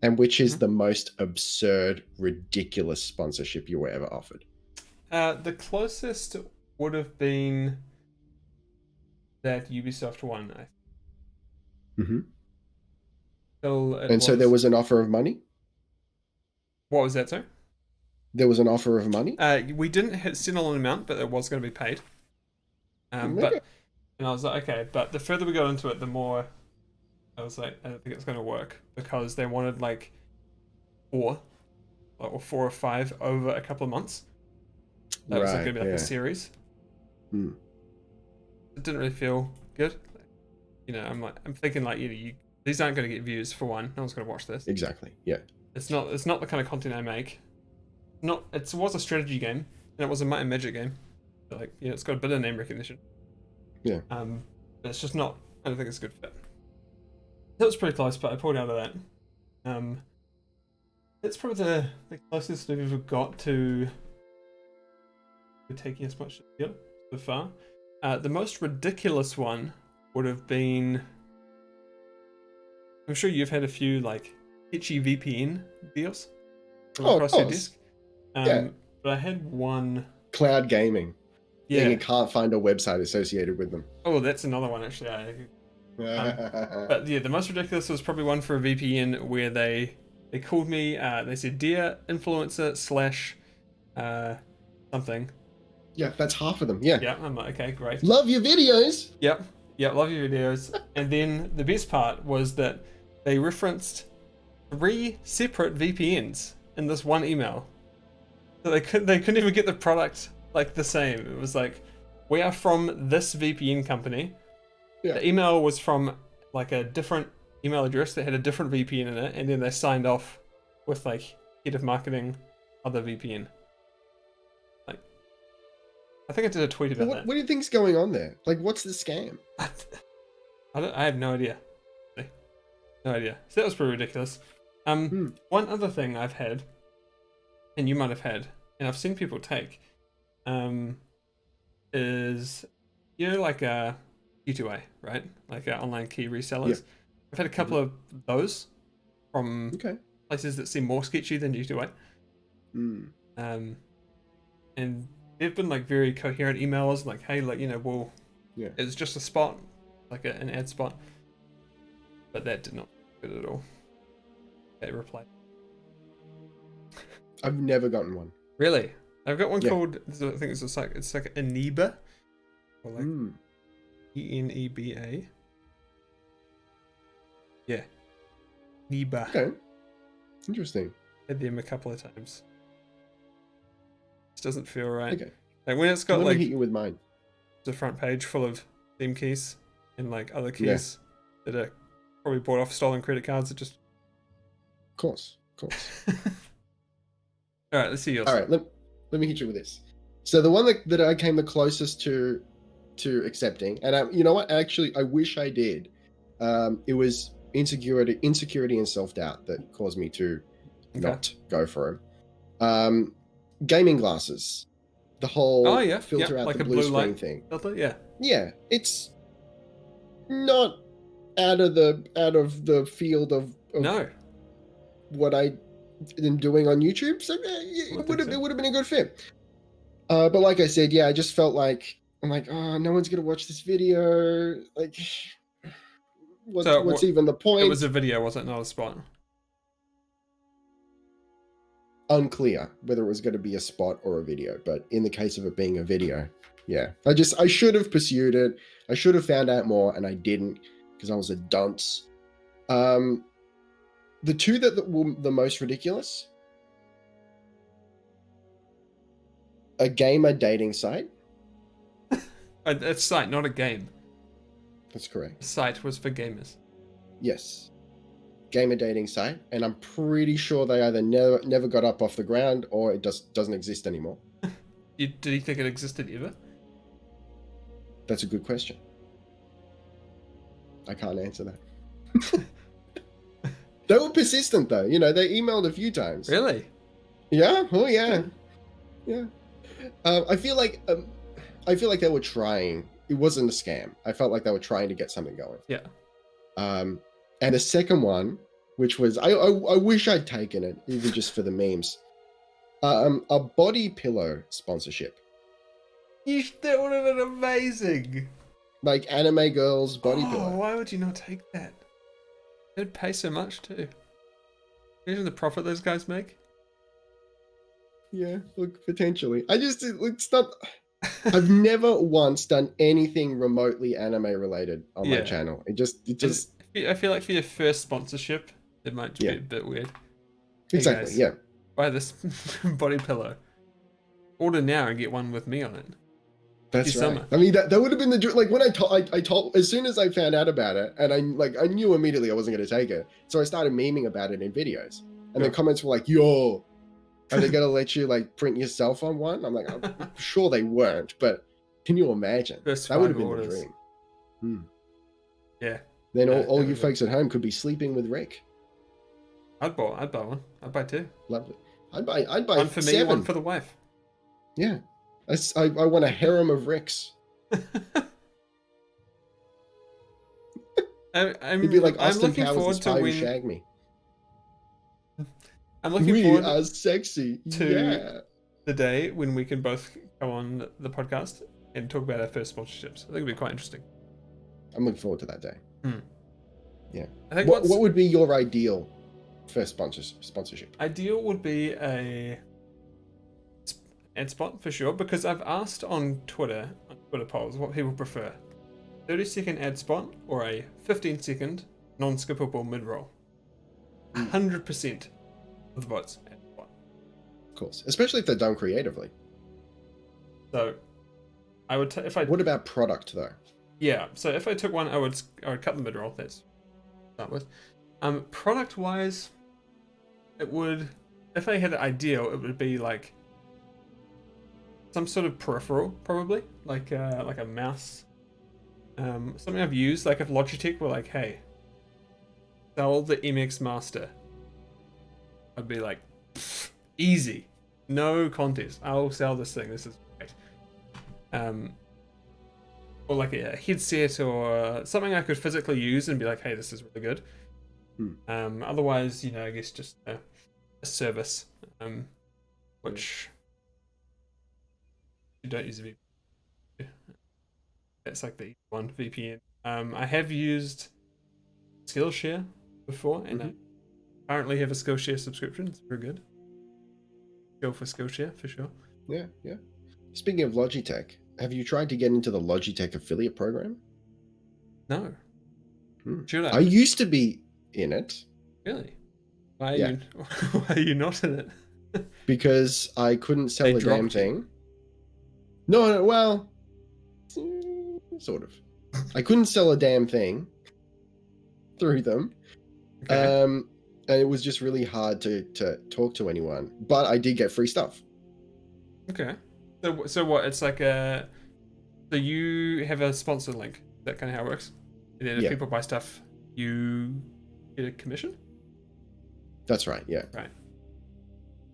And which is the most absurd, ridiculous sponsorship you were ever offered? The closest would have been that Ubisoft one. So there was an offer of money? What was that, sir? There was an offer of money? We didn't settle an amount, but it was going to be paid. And I was like, okay, but the further we got into it, the more I was like, I don't think it's going to work because they wanted like 4 or 4 or 5 over a couple of months. That was going to be like a series. It didn't really feel good. I'm thinking like, these aren't going to get views for one. No one's going to watch this. Exactly. Yeah. It's not the kind of content I make. It was a strategy game and it was a Might and Magic game. So like, it's got a bit of name recognition. Yeah. But it's just not. I don't think it's a good fit. That was pretty close, but I pulled out of that. It's probably the closest I've ever got to taking as much so far. The most ridiculous one would have been. I'm sure you've had a few like itchy VPN deals across your desk. Yeah. But I had one. Cloud gaming. Yeah. You can't find a website associated with them. Oh, that's another one actually. But yeah, the most ridiculous was probably one for a VPN where they called me. They said, "Dear influencer / something." Yeah, that's half of them. Yeah. Yeah, I'm like, okay, great. Love your videos. Yep, love your videos. And then the best part was that they referenced 3 separate VPNs in this one email. So they couldn't even get the product like the same. It was like, we are from this VPN company. Yeah. The email was from like a different email address that had a different VPN in it, and then they signed off with like head of marketing, other VPN. Like, I think I did a tweet about that. What do you think's going on there? Like, what's the scam? I have no idea. No idea. So that was pretty ridiculous. One other thing I've had, and you might have had, and I've seen people take, is like a G2A, right? Like online key resellers. Yeah. I've had a couple of those from places that seem more sketchy than G2A. And they've been like very coherent emails, like, hey, like, it's just a spot, like an ad spot. But that did not fit at all. They replied. I've never gotten one. Really? I've got one called, I think it's like Eneba, or like ENEBA. Yeah. Eneba. Okay. Interesting. Had them a couple of times. This doesn't feel right. Okay. Like when it's got Let like me hit you with mine. The front page full of theme keys and like other keys that are probably bought off stolen credit cards. It just. Of course. All right, let's see yours. All right, let me hit you with this. So the one that I came the closest to accepting, and you know what? Actually, I wish I did. It was insecurity and self-doubt that caused me to not go for them. Gaming glasses, the whole filter out like the blue screen thing. Filter, yeah, it's not out of the field of no what I am doing on YouTube, so it would have been a good fit. But like I said, I just felt like I'm like, oh, no one's gonna watch this video. Like, what's even the point? It was a video, was it? Not a spot. Unclear whether it was going to be a spot or a video, but in the case of it being a video, I should have pursued it. I should have found out more, and I didn't because I was a dunce. The two that were the most ridiculous: a gamer dating site. A site, not a game. That's correct. The site was for gamers. Yes. Gamer dating site, and I'm pretty sure they either never got up off the ground or it doesn't exist anymore. Did you think it existed ever? That's a good question. I can't answer that. They were persistent though. They emailed a few times. Really? Yeah. Oh yeah. Yeah. I feel like they were trying. It wasn't a scam. I felt like they were trying to get something going. Yeah. And the second one, which was I wish I'd taken it, even just for the memes. A body pillow sponsorship. That would have been amazing. Like anime girls body pillow. Why would you not take that? They'd pay so much too. Imagine the profit those guys make. Yeah, look, potentially. It's not. I've never once done anything remotely anime related on my channel. It just. I feel like for your first sponsorship, it might be a bit weird. Exactly. guys, Yeah. buy this body pillow. Order now and get one with me on it. That's right. Summer. I mean, that would have been the like when I told as soon as I found out about it, and I knew immediately I wasn't going to take it, so I started memeing about it in videos, and the comments were like, "Yo, are they going to let you like print yourself on one?" I'm like, I'm sure they weren't, but can you imagine? First That would have 5 been orders. the dream. Yeah. Then all you folks at home could be sleeping with Rick. I'd buy one. I'd buy 2. Lovely. I'd buy one for 7. me, one for the wife. Yeah. I want a harem of Ricks. You'd be like Austin Powers' spy who shagged me. I'm looking forward are sexy to the day when we can both come on the podcast and talk about our first sponsorships. I think it'd be quite interesting. I'm looking forward to that day. Yeah. I think what would be your ideal first sponsorship? Ideal would be a ad spot for sure, because I've asked on Twitter polls what people prefer: 30-second ad spot or a 15-second non-skippable mid-roll. 100% of the votes ad spot. Of course, especially if they're done creatively. So I would if I. What about product though? Yeah, so if I took one, I would cut the mid-roll. That's start with. Product wise, it would, if I had an ideal, it would be like some sort of peripheral, probably like a mouse, something I've used. Like if Logitech were like, hey, sell the MX Master, I'd be like, easy, no contest, I'll sell this thing, this is great. Or like a headset or something I could physically use and be like, hey, this is really good. Otherwise, I guess just a service, which you don't use a VPN. That's like the one VPN. I have used Skillshare before, and I currently have a Skillshare subscription. It's very good. Go for Skillshare for sure. Yeah. Speaking of Logitech, have you tried to get into the Logitech affiliate program? No. Should I? I used to be in it. Really? Why are you not in it? Because I couldn't sell a damn thing. No, well, sort of. I couldn't sell a damn thing through them. Okay. And it was just really hard to talk to anyone. But I did get free stuff. Okay. So what? It's like so you have a sponsor link. Is that kind of how it works? And then if people buy stuff, you get a commission? That's right, yeah. Right.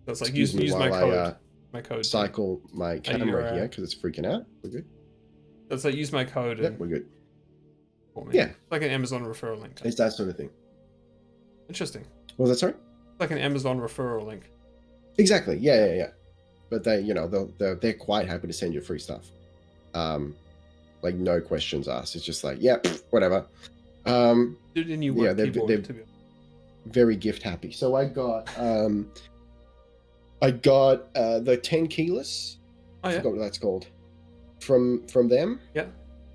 So it's like use my code. My code. Cycle my camera here because it's freaking out. We're good. So it's like use my code. Yep, we're good. For me. Yeah. It's like an Amazon referral link. It's that sort of thing. Interesting. What was that, sorry? It's like an Amazon referral link. Exactly. Yeah. But they, they're quite happy to send you free stuff. Like no questions asked. It's just like, whatever. Dude, and you work they're to be very gift happy. So I got the 10 keyless. Oh yeah. I forgot what that's called. From them. Yeah.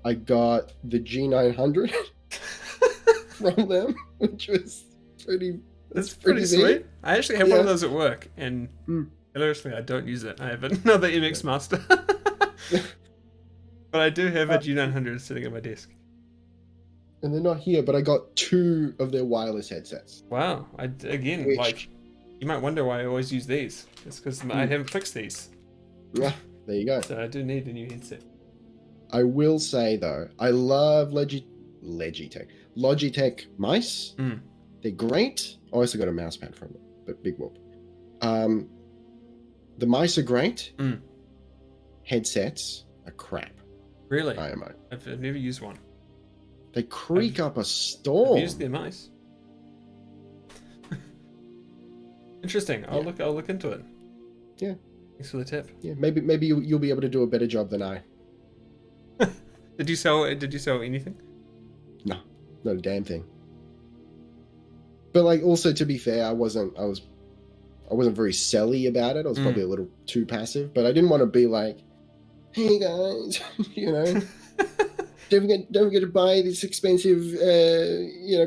I got the G900 from them, which was pretty. That's pretty sweet. I actually have one of those at work, and hilariously, I don't use it. I have another MX Master, but I do have a G900 sitting at my desk. And they're not here, but I got 2 of their wireless headsets. Wow! You might wonder why I always use these. It's because I haven't fixed these. Yeah, there you go. So I do need a new headset. I will say though, I love Logitech mice. They're great. I also got a mouse pad from them, but big whoop. The mice are great. Headsets are crap. Really? IMO. I've never used one. They creak up a storm. I've used their mice. Interesting. I'll look into it. Yeah. Thanks for the tip. Yeah, maybe you'll be able to do a better job than I. Did you sell anything? No, not a damn thing. But like, also to be fair, I wasn't very selly about it. I was probably a little too passive, but I didn't want to be like, hey guys, don't forget to buy this expensive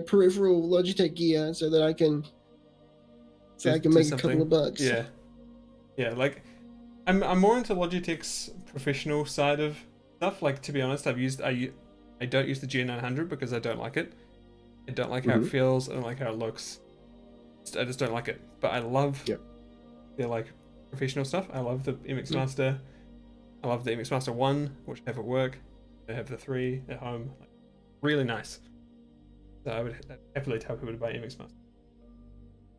peripheral Logitech gear so that I can so I can make a couple of bucks. Yeah, yeah. Like, I'm more into Logitech's professional side of stuff. Like, to be honest, I don't use the G900 because I don't like it. I don't like how it feels. I don't like how it looks. I just don't like it. But I love their like professional stuff. I love the MX Master. I love the MX Master 1, which I have at work. I have the 3 at home. Like, really nice. So I would happily tell people to buy MX Master.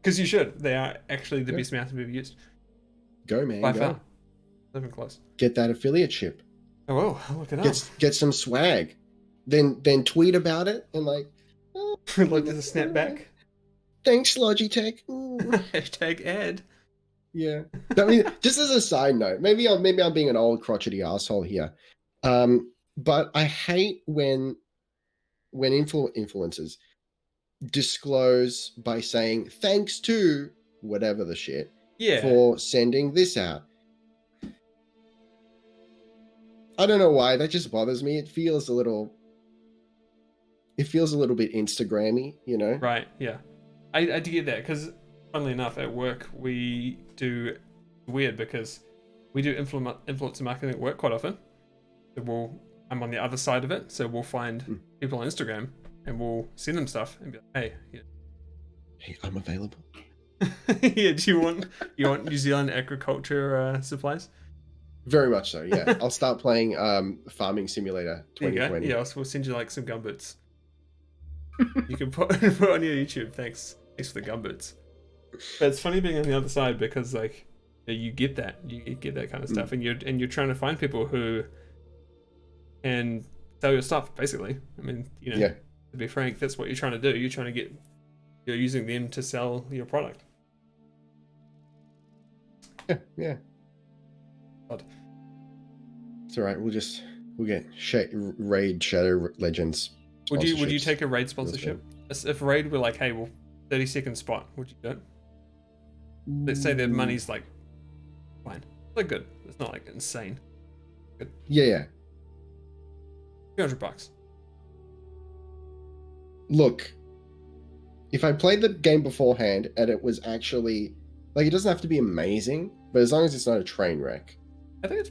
Because you should. They are actually the best mouse I've ever used. Go, man. By go. far. Living close. Get that affiliate ship. Oh, well, I'll look it up. Get some swag. Then tweet about it and like... Oh, like there's a snapback. Thanks, Logitech. Hashtag ad. Yeah. I mean, just as a side note, maybe I'm being an old crotchety asshole here. But I hate when influencers disclose by saying thanks to whatever the shit for sending this out. I don't know why, that just bothers me. It feels a little bit Instagrammy, you know? Right, yeah. I get that, because funnily enough, at work we do weird because we do influencer marketing at work quite often. So I'm on the other side of it, so we'll find people on Instagram and we'll send them stuff and be like, hey, I'm available. Yeah, do you want New Zealand agriculture supplies? Very much so, yeah. I'll start playing Farming Simulator 2020. Yeah, we'll send you like some gumboots. You can put on your YouTube. Thanks for the gumboots. But it's funny being on the other side because like you get that kind of stuff, and you're trying to find people who can sell your stuff. Basically, I mean, you know, to be frank, that's what you're trying to do. You're using them to sell your product. Yeah. Odd. It's all right. We'll get Raid Shadow Legends. Would you take a Raid sponsorship? If Raid were like, hey, well, 30-second spot, would you do it? Let's say their money's like fine. It's like good. It's not like insane. Good. Yeah. $200. Look, if I played the game beforehand and it was actually like, it doesn't have to be amazing, but as long as it's not a train wreck. I think it's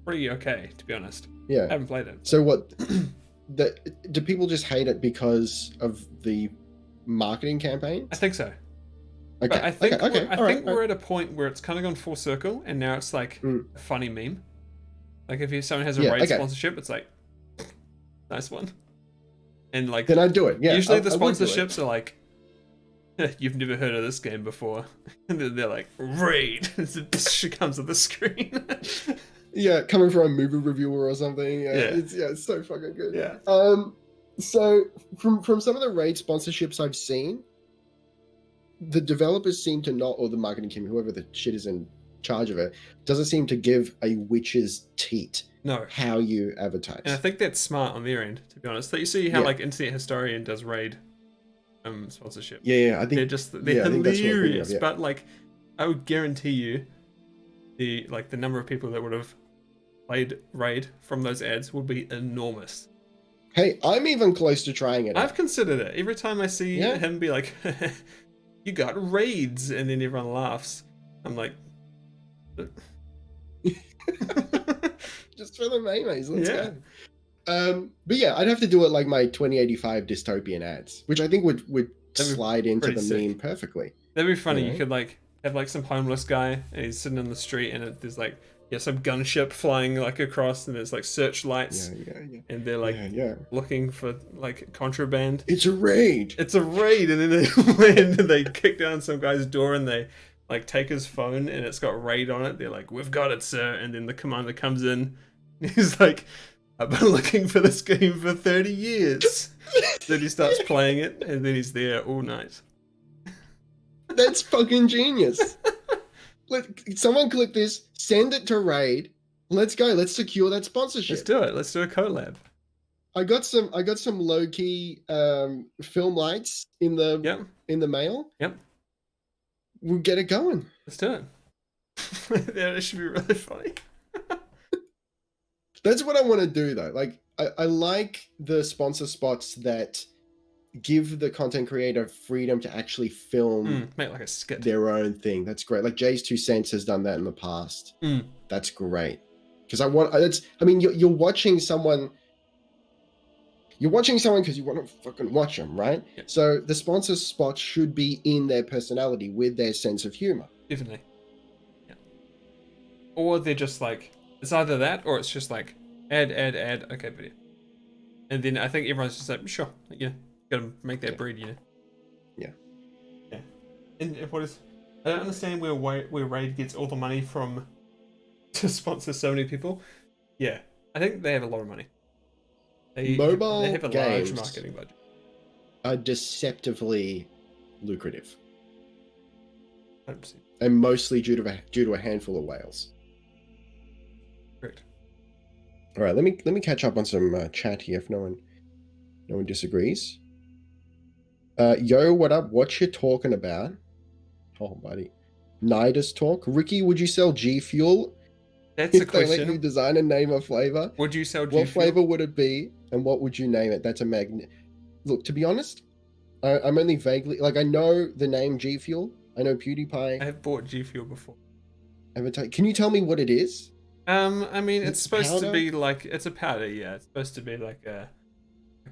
pretty okay, to be honest. Yeah. I haven't played it. So what? Do people just hate it because of the marketing campaign? I think so. Okay. But I think okay. we're at a point where it's kind of gone full circle, and now it's like a funny meme. Like if someone has a Raid sponsorship, it's like nice one. And like then I'd do it. Yeah. Usually the sponsorships are like, you've never heard of this game before, and then they're like Raid. It comes on the screen. Yeah, coming from a movie reviewer or something. It's so fucking good. Yeah. So from some of the Raid sponsorships I've seen, the developers seem to not, or the marketing team, whoever the shit is in charge of it, doesn't seem to give a witch's teat how you advertise. And I think that's smart on their end, to be honest. That you see how like Internet Historian does Raid sponsorship. Yeah, I think they're hilarious. But like, I would guarantee you, the number of people that would have played Raid from those ads would be enormous. Hey, I'm even close to trying it. I've considered it. Every time I see him be like, you got raids, and then everyone laughs. I'm like, just for the memes, let's go. But yeah, I'd have to do it like my 2085 dystopian ads, which I think would slide into the meme perfectly. That'd be funny. You could like have like some homeless guy, and he's sitting in the street, and there's like some gunship flying like across, and there's like searchlights, and they're like looking for like contraband. It's a raid, and then they land and they kick down some guy's door, and they like take his phone, and it's got Raid on it. They're like, "We've got it, sir." And then the commander comes in, and he's like, "I've been looking for this game for 30 years." Then he starts playing it, and then he's there all night. That's fucking genius. Someone click this, send it to Raid. Let's go. Let's secure that sponsorship. Let's do it. Let's do a collab. I got some low key film lights in the mail. Yep. We'll get it going. Let's do it. Yeah, it should be really funny. That's what I want to do though. Like I like the sponsor spots that give the content creator freedom to actually film Make like a skit. their own thing. That's great. Like Jay's 2 Cents has done that in the past. That's great. Because you're watching someone. You're watching someone because you want to fucking watch them, right? Yeah. So the sponsor spots should be in their personality with their sense of humor. Definitely. Yeah. Or they're just like, it's either that or it's just like ad, okay, video. And then I think everyone's just like, sure, yeah, gotta make that bread, you know. Yeah. Yeah. And what is? I don't understand where Raid gets all the money from to sponsor so many people. Yeah, I think they have a lot of money. Mobile they have a games large marketing budget. Are deceptively lucrative. 100%. And mostly due to a handful of whales. Correct. All right, let me catch up on some chat here if no one disagrees. Yo, what up? What you talking about? Oh, buddy. Nidus talk. Ricky, would you sell G Fuel? That's a If they let you question. design and name a flavor, Would you sell G what Fuel? flavor would it be, and what would you name it? That's a magnet. Look, to be honest, I'm only vaguely I know the name G Fuel. I know PewDiePie. I have bought G Fuel before. Can you tell me what it is? I mean, it's supposed powder? to be like it's a powder. Yeah, it's supposed to be like a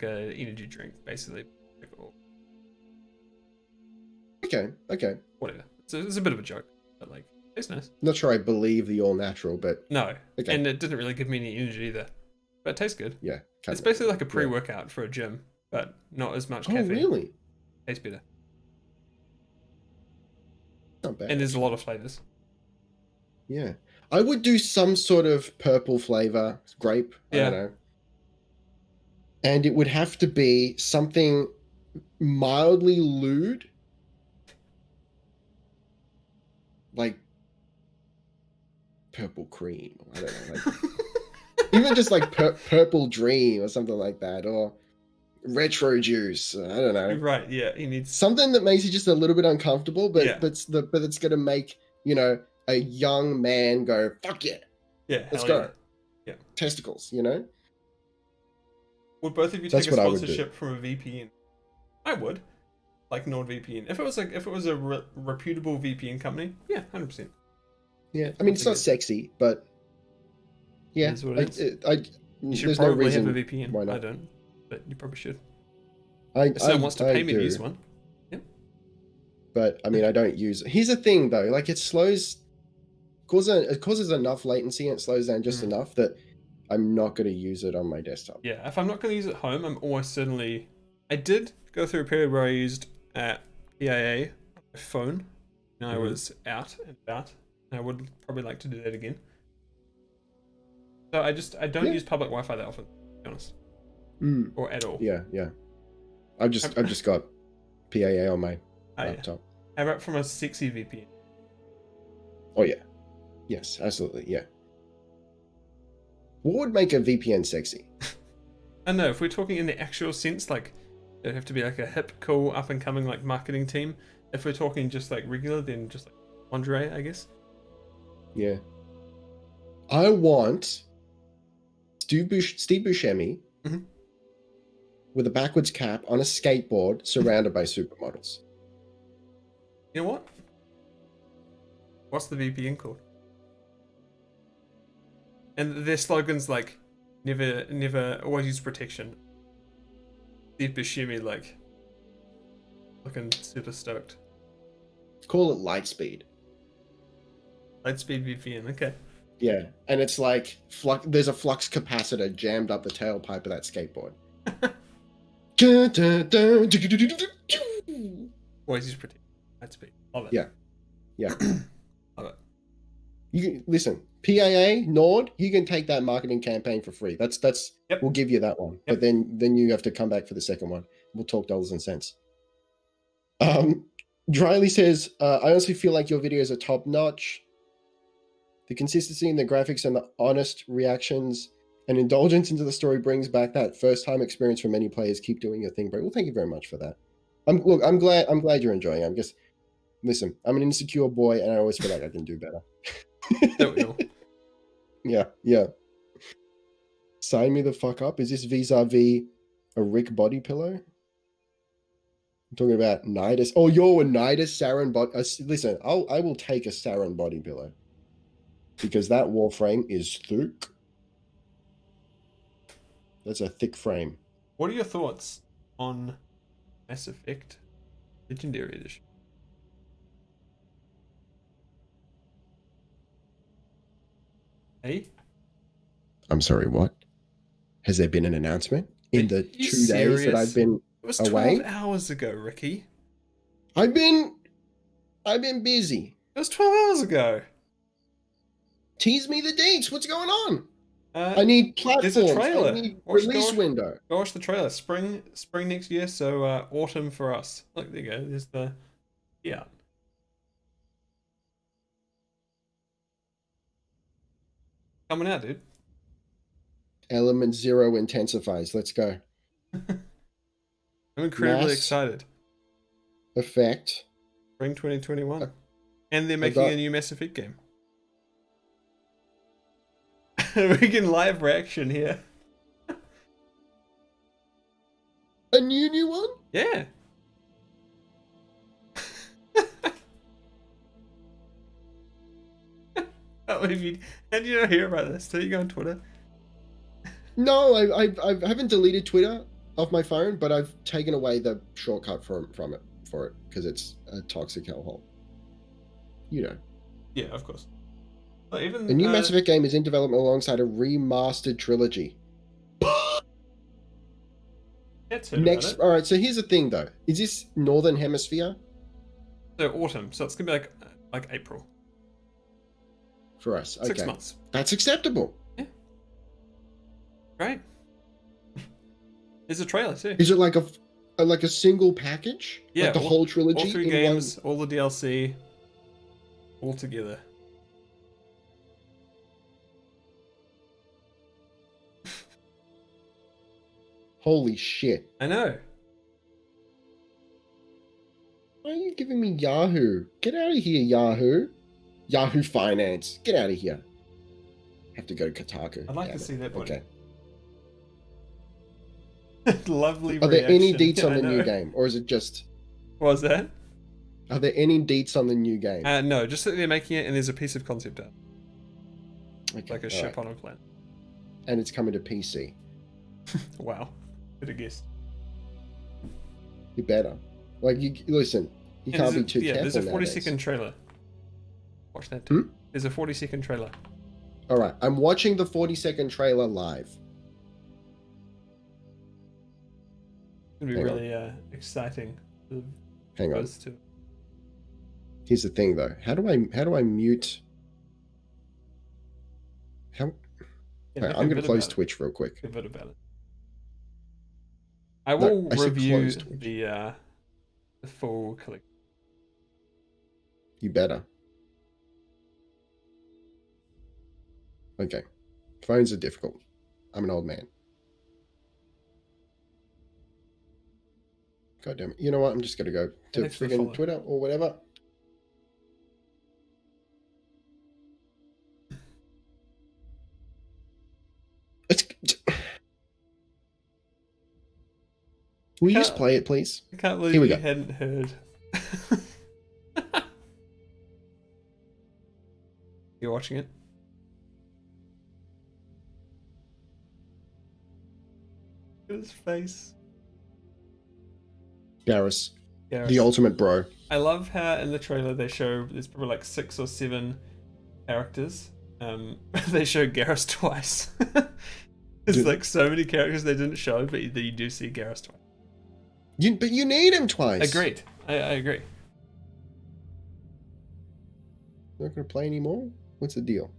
energy drink, basically. Okay. Whatever. It's a bit of a joke, but like it's nice. Not sure I believe the all natural, but No, okay. And it didn't really give me any energy either, but it tastes good. Yeah, it's basically like a pre-workout for a gym, but not as much caffeine. Oh, really? Tastes better. Not bad. And there's a lot of flavors. Yeah, I would do some sort of purple flavor, grape. I don't know. And it would have to be something mildly lewd, like purple cream. I don't know, like even just like purple dream or something like that, or retro juice. I don't know. Right? Yeah, you need something that makes you just a little bit uncomfortable, but it's gonna make a young man go fuck yeah. Yeah, let's go. Yeah, testicles. Would both of you take a sponsorship from a VPN? I would, like NordVPN. If it was a reputable VPN company, yeah, 100%. Yeah, I mean it's not sexy, but yeah, it is what it is. You should there's probably no reason have a VPN. why not. I don't, but you probably should. If someone wants to pay me to use one. Yeah. But I mean, I don't use it. Here's the thing, though. Like it causes enough latency and it slows down just enough that I'm not going to use it on my desktop. Yeah, if I'm not going to use it at home, I'm almost certainly. I did go through a period where I used PIA on my phone. I was out and about. And I would probably like to do that again. So I don't use public Wi-Fi that often, to be honest, or at all. Yeah. I've just got PAA on my laptop. How about from a sexy VPN? Oh yeah, yes, absolutely, yeah. What would make a VPN sexy? I don't know, if we're talking in the actual sense, like it'd have to be like a hip, cool, up and coming like marketing team. If we're talking just like regular, then just like lingerie, I guess. Yeah. I want Steve Buscemi with a backwards cap on a skateboard surrounded by supermodels. You know what? What's the VPN called? And their slogan's like, never, always use protection. Steve Buscemi, like, looking super stoked. Call it Lightspeed. Lightspeed VPN, okay. Yeah, and it's like, there's a flux capacitor jammed up the tailpipe of that skateboard. Always use protection. Lightspeed. Love it. Yeah. Love it. You can listen, PAA, Nord, you can take that marketing campaign for free. That's We'll give you that one. But then you have to come back for the second one. We'll talk dollars and cents. Dryly says, I honestly feel like your videos are top notch. The consistency in the graphics and the honest reactions and indulgence into the story brings back that first time experience for many players. Keep doing your thing, bro. Well, thank you very much for that. I'm glad you're enjoying it. Listen, I'm an insecure boy and I always feel like I can do better. Don't we all? Yeah. Sign me the fuck up. Is this vis-a-vis a Rick body pillow? I'm talking about Nidus. Oh, you're a Nidus Saren body. Listen, I will take a Saren body pillow because that Warframe is thick. That's a thick frame. What are your thoughts on Mass Effect Legendary Edition? Hey? I'm sorry, what? Has there been an announcement in the 2 days that I've been It was away? 12 hours ago, Ricky. I've been busy. It was 12 hours ago. Tease me the dates. What's going on? I need platforms. There's a trailer. I need release window. Go watch the trailer. Spring next year, so autumn for us. Look, there you go. There's the coming out, dude. Element 0 intensifies. Let's go. I'm incredibly excited. Effect. Spring 2021. And they're making a new Mass Effect game. We can live reaction here. A new one? Yeah. How did you not hear about this? Did you go on Twitter? No, I haven't deleted Twitter off my phone, but I've taken away the shortcut from it because it's a toxic hellhole. You know. Yeah, of course. But even the new Mass Effect game is in development alongside a remastered trilogy. Next, all right. So here's the thing, though: is this Northern Hemisphere? So autumn. So it's gonna be like April. For us, okay. 6 months. That's acceptable. Yeah. Right. There's a trailer too. Is it like a single package? Yeah. Like the whole trilogy. All 3 games, all the DLC, all together. Holy shit. I know. Why are you giving me Yahoo? Get out of here, Yahoo. Yahoo Finance. Get out of here. Have to go to Kotaku. I'd like to see that one. Okay. Lovely Are there any reaction. deets on the new game? Or is it just... What was that? Are there any deets on the new game? No, just that they're making it and there's a piece of concept art. Okay, like a ship on a planet. And it's coming to PC. Wow. Could have guessed. You better. Like, listen, you can't be too careful. Yeah, there's a 40-second trailer. Watch that too. There's a 40-second trailer. All right, I'm watching the 40-second trailer live. It's gonna be really exciting. Hang on. Here's the thing, though. How do I mute? How? Yeah, I'm going to close Twitch real quick. A bit about it. I will review the full collection. You better. Okay. Phones are difficult. I'm an old man. God damn it. You know what? I'm just going to go to friggin' Twitter or whatever. Will you just play it, please? I can't believe you hadn't heard. You're watching it? Look at his face. Garrus. The ultimate bro. I love how in the trailer they show there's probably like 6 or 7 characters. They show Garrus twice. There's like so many characters they didn't show, but you do see Garrus twice. But you need him twice. Agreed. I agree. You're not going to play anymore? What's the deal?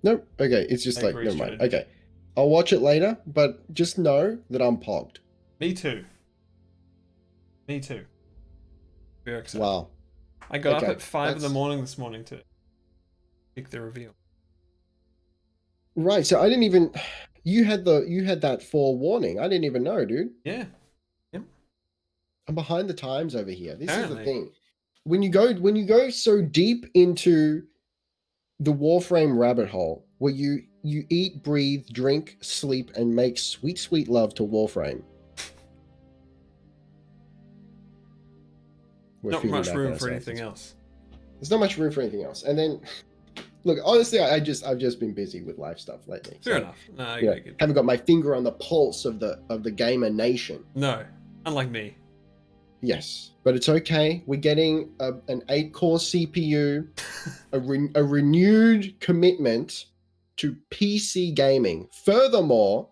Nope. Okay, it's just like, never mind. Okay. I'll watch it later, but just know that I'm pogged. Me too. Very excited. Wow. I got up at 5 in the morning this morning to pick the reveal. Right, so I didn't even... You had that forewarning. I didn't even know, dude. Yeah. Yep. I'm behind the times over here. This is the thing. When you go so deep into the Warframe rabbit hole, where you you eat, breathe, drink, sleep, and make sweet, sweet love to Warframe. We're Not figuring much out room that for ourselves. anything else. There's not much room for anything else. And then, look, honestly, I've just been busy with life stuff lately. Fair enough. No, You know, haven't got my finger on the pulse of the gamer nation. No, unlike me. Yes, but it's okay. We're getting an 8-core CPU, a renewed commitment to PC gaming. Furthermore,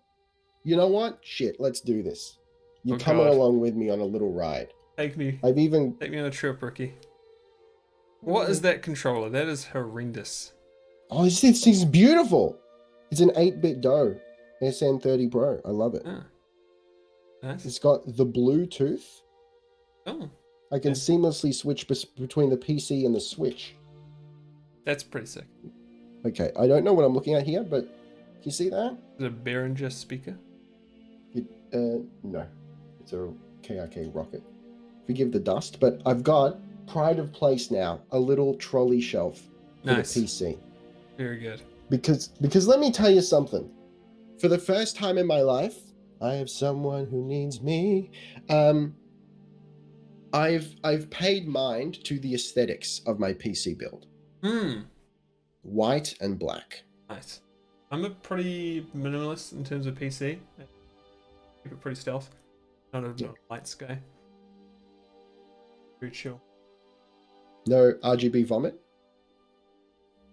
you know what? Shit, let's do this. You're coming along with me on a little ride. Take me I've even take me on a trip, Ricky. What is that controller? That is horrendous. Oh, this thing's beautiful. It's an 8-bit DOE SN30 Pro. I love it. Ah, nice. It's got the Bluetooth. Oh, I can seamlessly switch between the PC and the Switch. that's pretty sick. Okay, I don't know what I'm looking at here, but can you see that? Is it a Behringer speaker? No. It's a KRK rocket. Forgive the dust, but I've got pride of place now, a little trolley shelf for Nice. the PC. Very good. Because let me tell you something. For the first time in my life, I have someone who needs me. I've paid mind to the aesthetics of my PC build. White and black. Nice. I'm a pretty minimalist in terms of PC. Keep it pretty stealth. Not a lights guy. Very chill. No RGB vomit?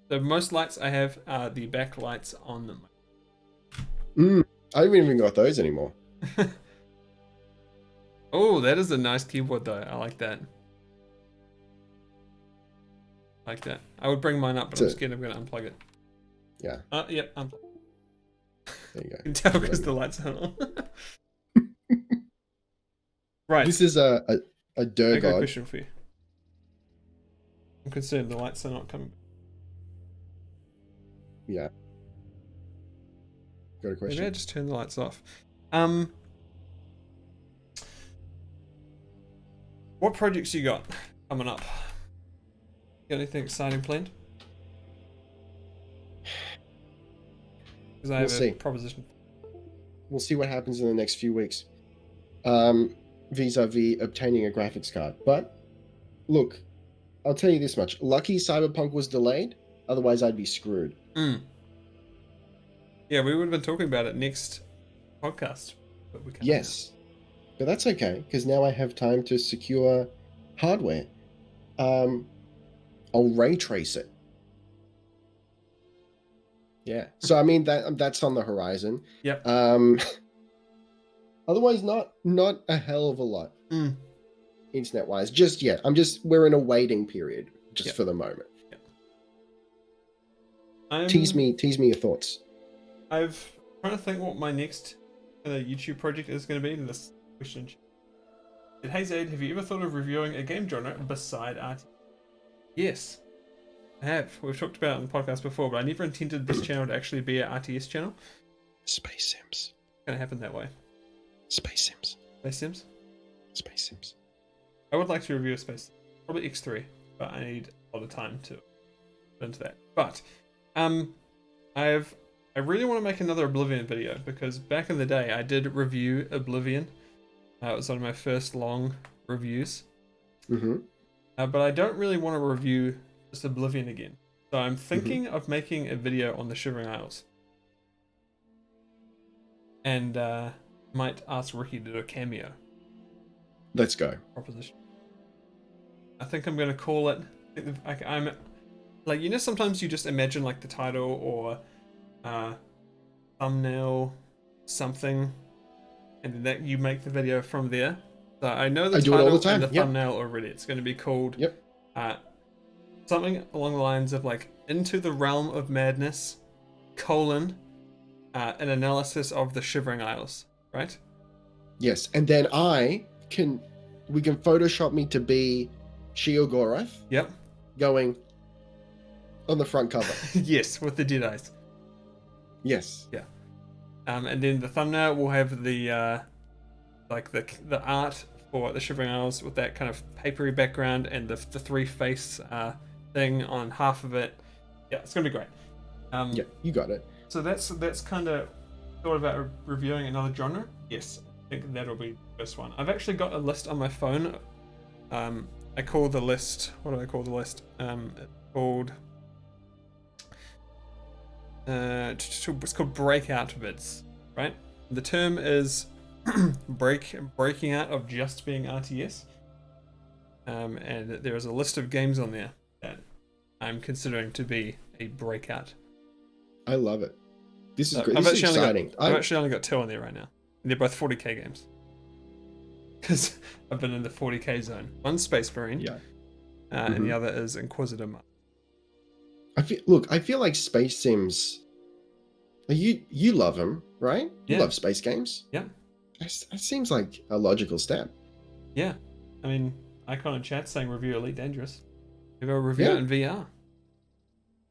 The most lights I have are the back lights on them. I haven't even got those anymore. Oh, that is a nice keyboard though. I like that. I would bring mine up, but I'm scared I'm going to unplug it. Yeah. Yep. There you go. You can tell because the lights aren't on. Right. This is a I got a Durgod. question for you. I'm concerned the lights are not coming. Yeah. Got a question? Maybe I just turn the lights off. What projects you got coming up? Got anything exciting planned? Because I have a proposition. We'll see what happens in the next few weeks. Vis-a-vis obtaining a graphics card. But look, I'll tell you this much. Lucky Cyberpunk was delayed. Otherwise, I'd be screwed. Yeah, we would have been talking about it next podcast. But we can't. Yes. But that's okay, because now I have time to secure hardware. I'll ray trace it. Yeah. So I mean that's on the horizon. Yep. Otherwise, not a hell of a lot. Internet wise, just yet. We're in a waiting period just for the moment. Yep. Tease me your thoughts. I'm trying to think what my next YouTube project is going to be in this question. Hey Zade, have you ever thought of reviewing a game genre beside RTS? Yes, I have. We've talked about it on the podcast before, but I never intended this channel to actually be an RTS channel. Space Sims. It's going to happen that way. Space Sims. Space Sims? Space Sims. I would like to review a Space Sims. Probably X3, but I need a lot of time to get into that. But I really want to make another Oblivion video because back in the day I did review Oblivion. It was one of my first long reviews. But I don't really want to review just Oblivion again. So I'm thinking of making a video on the Shivering Isles. And might ask Ricky to do a cameo. Let's go. Proposition. I think I'm going to call it... I'm like, you know, sometimes you just imagine like the title or thumbnail something and that you make the video from there. So I know the title and the thumbnail already. It's going to be called something along the lines of like Into the Realm of Madness, an analysis of the Shivering Isles, right? Yes, and then we can Photoshop me to be Sheogorath. Yep. Going on the front cover. Yes, with the dead eyes. Yes. Yeah. And then the thumbnail will have the like the art for the Shivering Isles with that kind of papery background and the three face thing on half of it. Yeah, it's gonna be great. Yeah, you got it. So that's kind of thought about reviewing another genre. Yes, I think that'll be the first one. I've actually got a list on my phone. I call the list. What do I call the list? It's called. It's called breakout vids, right? The term is breaking out of just being RTS. And there is a list of games on there that I'm considering to be a breakout. I love it. This is So great. This is exciting. I've actually only got 2 on there right now. And they're both 40k games. Because I've been in the 40k zone. One's Space Marine, Yeah. And the other is Inquisitor. I feel like space sims. You love them, right? You Yeah. love space games. Yeah. It seems like a logical step. Yeah. I mean, Icon in chat saying review Elite Dangerous. Maybe I'll review it in VR.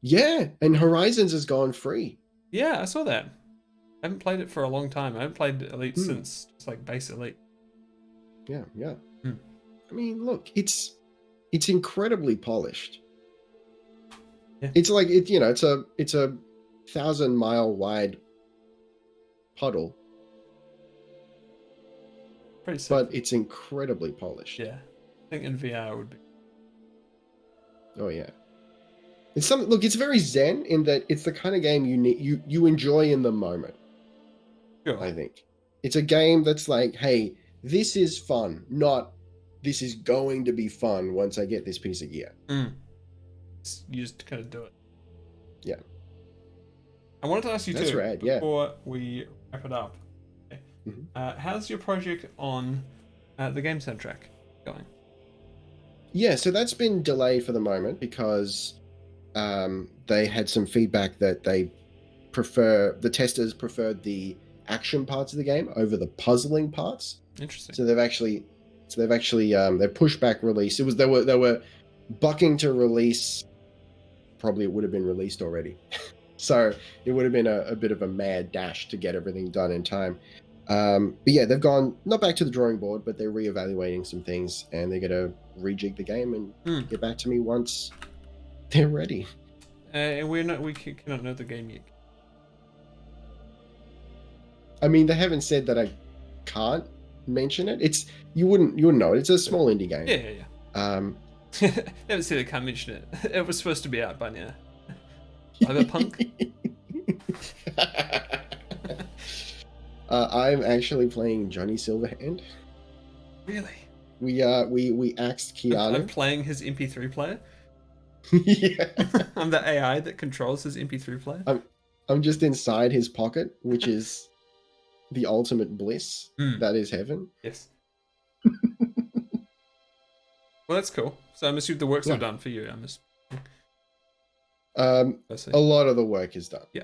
Yeah, and Horizons has gone free. Yeah, I saw that. I haven't played it for a long time. I haven't played Elite since just like base Elite. Yeah. I mean, look, it's incredibly polished. Yeah. It's like it's a 1,000-mile wide puddle. Pretty sick. But it's incredibly polished. Yeah. I think in VR it would be. Oh yeah. It's very zen in that it's the kind of game you enjoy in the moment. Sure. I think. It's a game that's like, hey, this is fun, not this is going to be fun once I get this piece of gear. You just kind of do it. Yeah. I wanted to ask you That's too, rad, yeah. before we wrap it up. Okay. How's your project on the game soundtrack going? Yeah, so that's been delayed for the moment because they had some feedback that the testers preferred the action parts of the game over the puzzling parts. Interesting. So they've actually they pushed back release. They were bucking to release. Probably it would have been released already. So it would have been a bit of a mad dash to get everything done in time. But yeah, they've gone not back to the drawing board, but they're reevaluating some things, and they're going to rejig the game and get back to me once they're ready. And we cannot know the game yet. I mean, they haven't said that I can't mention it. You wouldn't know it. It's a small indie game. Yeah. Never said I can't mention it. It was supposed to be out by now. Cyberpunk. I'm actually playing Johnny Silverhand. Really? We axed Keanu. I'm playing his MP3 player. Yeah. I'm the AI that controls his MP3 player. I'm just inside his pocket, which is the ultimate bliss. That is heaven. Yes. Well, that's cool. So I'm assuming the work's all done for you. A lot of the work is done. Yeah.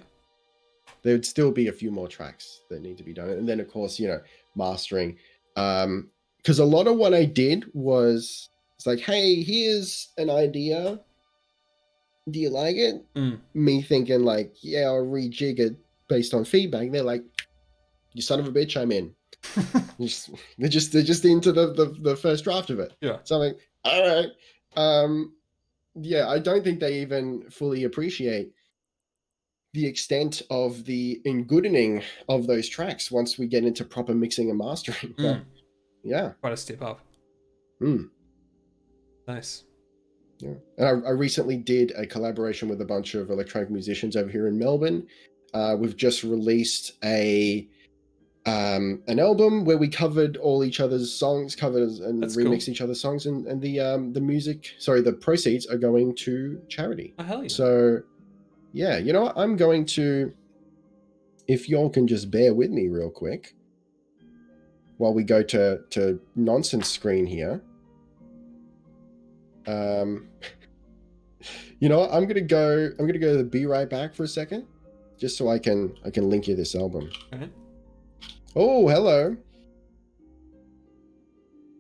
There would still be a few more tracks that need to be done. And then, of course, mastering. Because a lot of what I did was, it's like, hey, here's an idea. Do you like it? Me thinking like, yeah, I'll rejig it based on feedback. They're like, you son of a bitch, I'm in. they're just into the first draft of it. Yeah. So I'm like, all right. Yeah, I don't think they even fully appreciate the extent of the engoodening of those tracks once we get into proper mixing and mastering. But, yeah. Quite a step up. Nice. Yeah. And I recently did a collaboration with a bunch of electronic musicians over here in Melbourne. We've just released an album where we covered all each other's songs, remixed each other's songs, and the proceeds are going to charity. Oh, hell yeah. So yeah, you know what? I'm going to, if y'all can just bear with me real quick while we go to nonsense screen here. You know what? I'm gonna go to be right back for a second, just so I can link you this album. Okay. Oh, hello.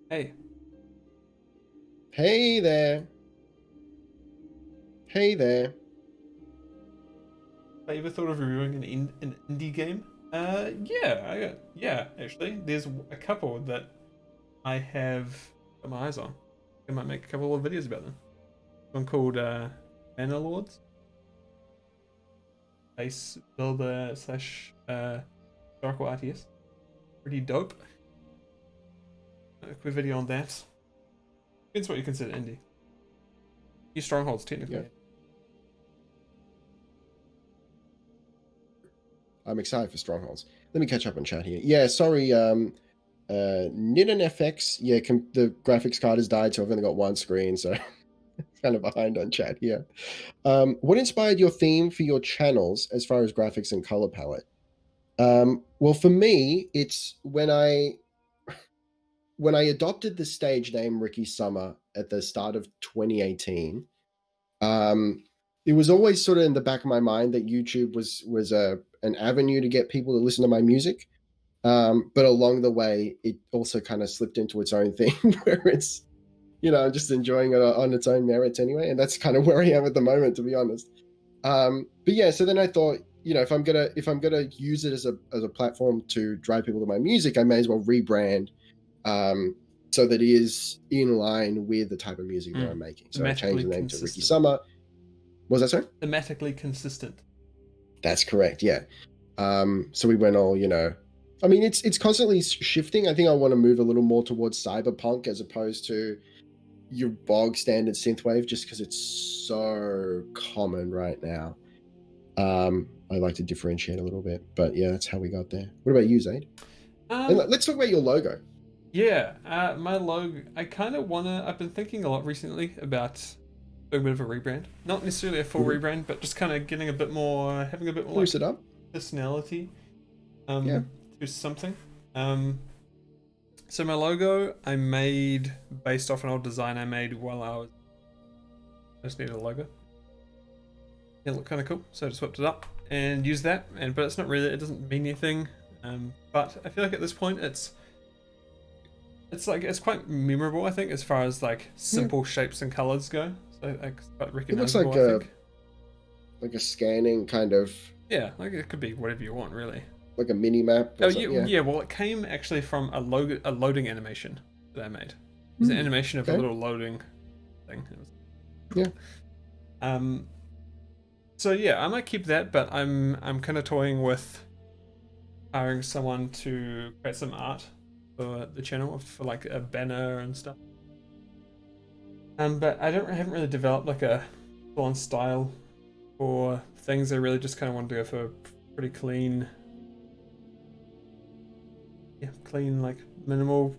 Hey. Hey there. Hey there. Have you ever thought of reviewing an indie game? Yeah, actually. There's a couple that I have got my eyes on. I might make a couple of videos about them. One called Bannerlords. base builder slash historical RTS. Pretty dope. A quick video on that. It's what you consider indie. Few strongholds technically. Yeah. I'm excited for Strongholds. Let me catch up on chat here. Yeah, sorry, Nidden FX. Yeah, the graphics card has died, so I've only got one screen, so kind of behind on chat here. What inspired your theme for your channels as far as graphics and color palette? Well, for me, it's when I adopted the stage name Ricky Summer at the start of 2018. It was always sort of in the back of my mind that YouTube was an avenue to get people to listen to my music. But along the way, it also kind of slipped into its own thing where it's, just enjoying it on its own merits anyway. And that's kind of where I am at the moment, to be honest. But yeah, so then I thought, if I'm gonna use it as a platform to drive people to my music, I may as well rebrand, so that it is in line with the type of music that I'm making. So I changed the name to Ricky Summer. What was that, sorry? Thematically consistent. That's correct, yeah. So we went all, I mean, it's constantly shifting. I think I want to move a little more towards cyberpunk as opposed to your bog standard synthwave, just because it's so common right now. I like to differentiate a little bit, but yeah, that's how we got there. What about you, Zade? And let's talk about your logo. Yeah, my logo. I've been thinking a lot recently about doing a bit of a rebrand. Not necessarily a full rebrand, but just kind of having a bit more Spruce it up. Personality. To something. So my logo I made based off an old design I made I just needed a logo. It looked kind of cool, so I just whipped it up and used that. But it's not really. It doesn't mean anything. But I feel like at this point it's quite memorable. I think as far as like simple shapes and colors go. So it's quite recognizable. It looks like a scanning kind of. Yeah, like it could be whatever you want, really. Like a mini map. Yeah. Well, it came actually from a loading animation that I made. It was an animation of a little loading thing. Yeah. So yeah, I might keep that, but I'm kind of toying with hiring someone to create some art for the channel, for like a banner and stuff. But I haven't really developed like a full-on style for things. I really just kind of wanted to go for pretty clean, like minimal,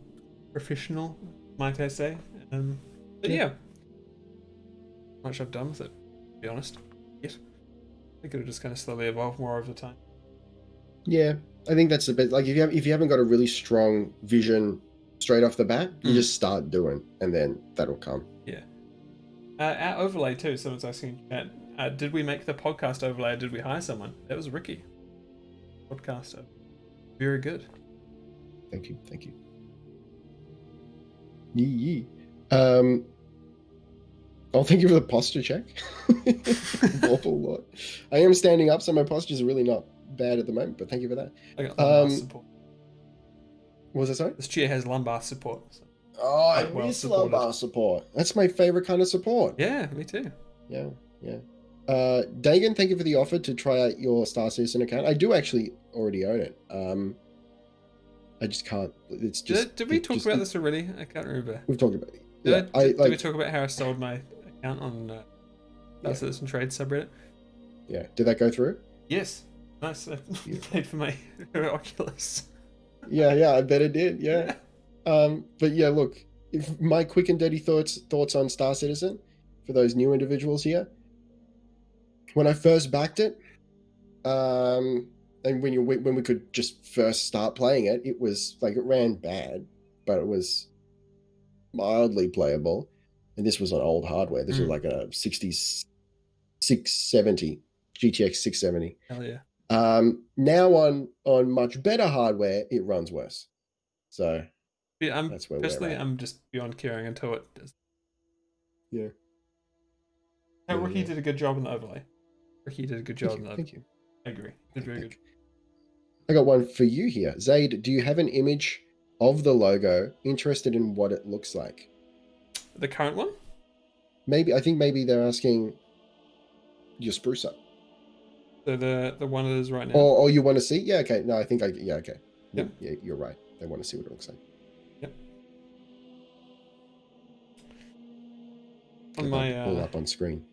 professional, might I say. But yeah, much I've done with it, to be honest. Yes, I think it'll just kind of slowly evolve more over time. Yeah, I think that's the bit. Like if you haven't got a really strong vision straight off the bat, you just start doing, and then that'll come. Yeah. Our overlay too. Someone's asking, did we make the podcast overlay? Or did we hire someone? That was Ricky. Podcast. Very good. Thank you. Yee. Thank you for the posture check. Awful lot. I am standing up, so my posture is really not bad at the moment, but thank you for that. I got lumbar support. What was that, sorry? This chair has lumbar support. So I miss lumbar support. That's my favorite kind of support. Yeah, me too. Yeah. Dagan, thank you for the offer to try out your Star Citizen account. I do actually already own it. I just can't. It's just. Did we talk about this already? I can't remember. We've talked about it. Did we talk about how I sold my account on Star Citizen Trade subreddit? Yeah. Did that go through? Yes. Nice. I paid for my Oculus. Yeah, I bet it did. Yeah. But yeah, look, if my quick and dirty thoughts on Star Citizen for those new individuals here. When I first backed it, and when we could just first start playing it, it was like it ran bad, but it was mildly playable. And this was on old hardware. This was like a 670 GTX 670. Hell yeah. Now on much better hardware, it runs worse. So yeah, that's where we're at. I'm just beyond caring until it does. Yeah. Ricky did a good job in the overlay. Ricky did a good job in the overlay. Thank you. I agree. Did very good. I got one for you here. Zade, do you have an image of the logo? Interested in what it looks like? The current one? I think maybe they're asking your spruce up. So the one it is right now. Or you want to see? Yeah, okay. No, I think yeah, okay. Yep. Yeah, you're right. They want to see what it looks like. Yep. On my pull up on screen.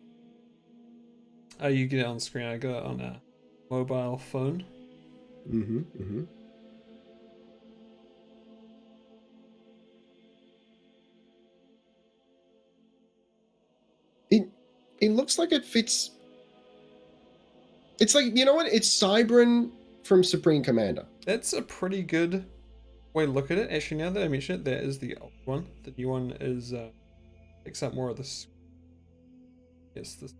Oh, you get it on screen. I got it on a mobile phone. It looks like it fits. It's like, you know what? It's Cybran from Supreme Commander. That's a pretty good way to look at it. Actually, now that I mention it, that is the old one. The new one is picks up more of this. Yes, this.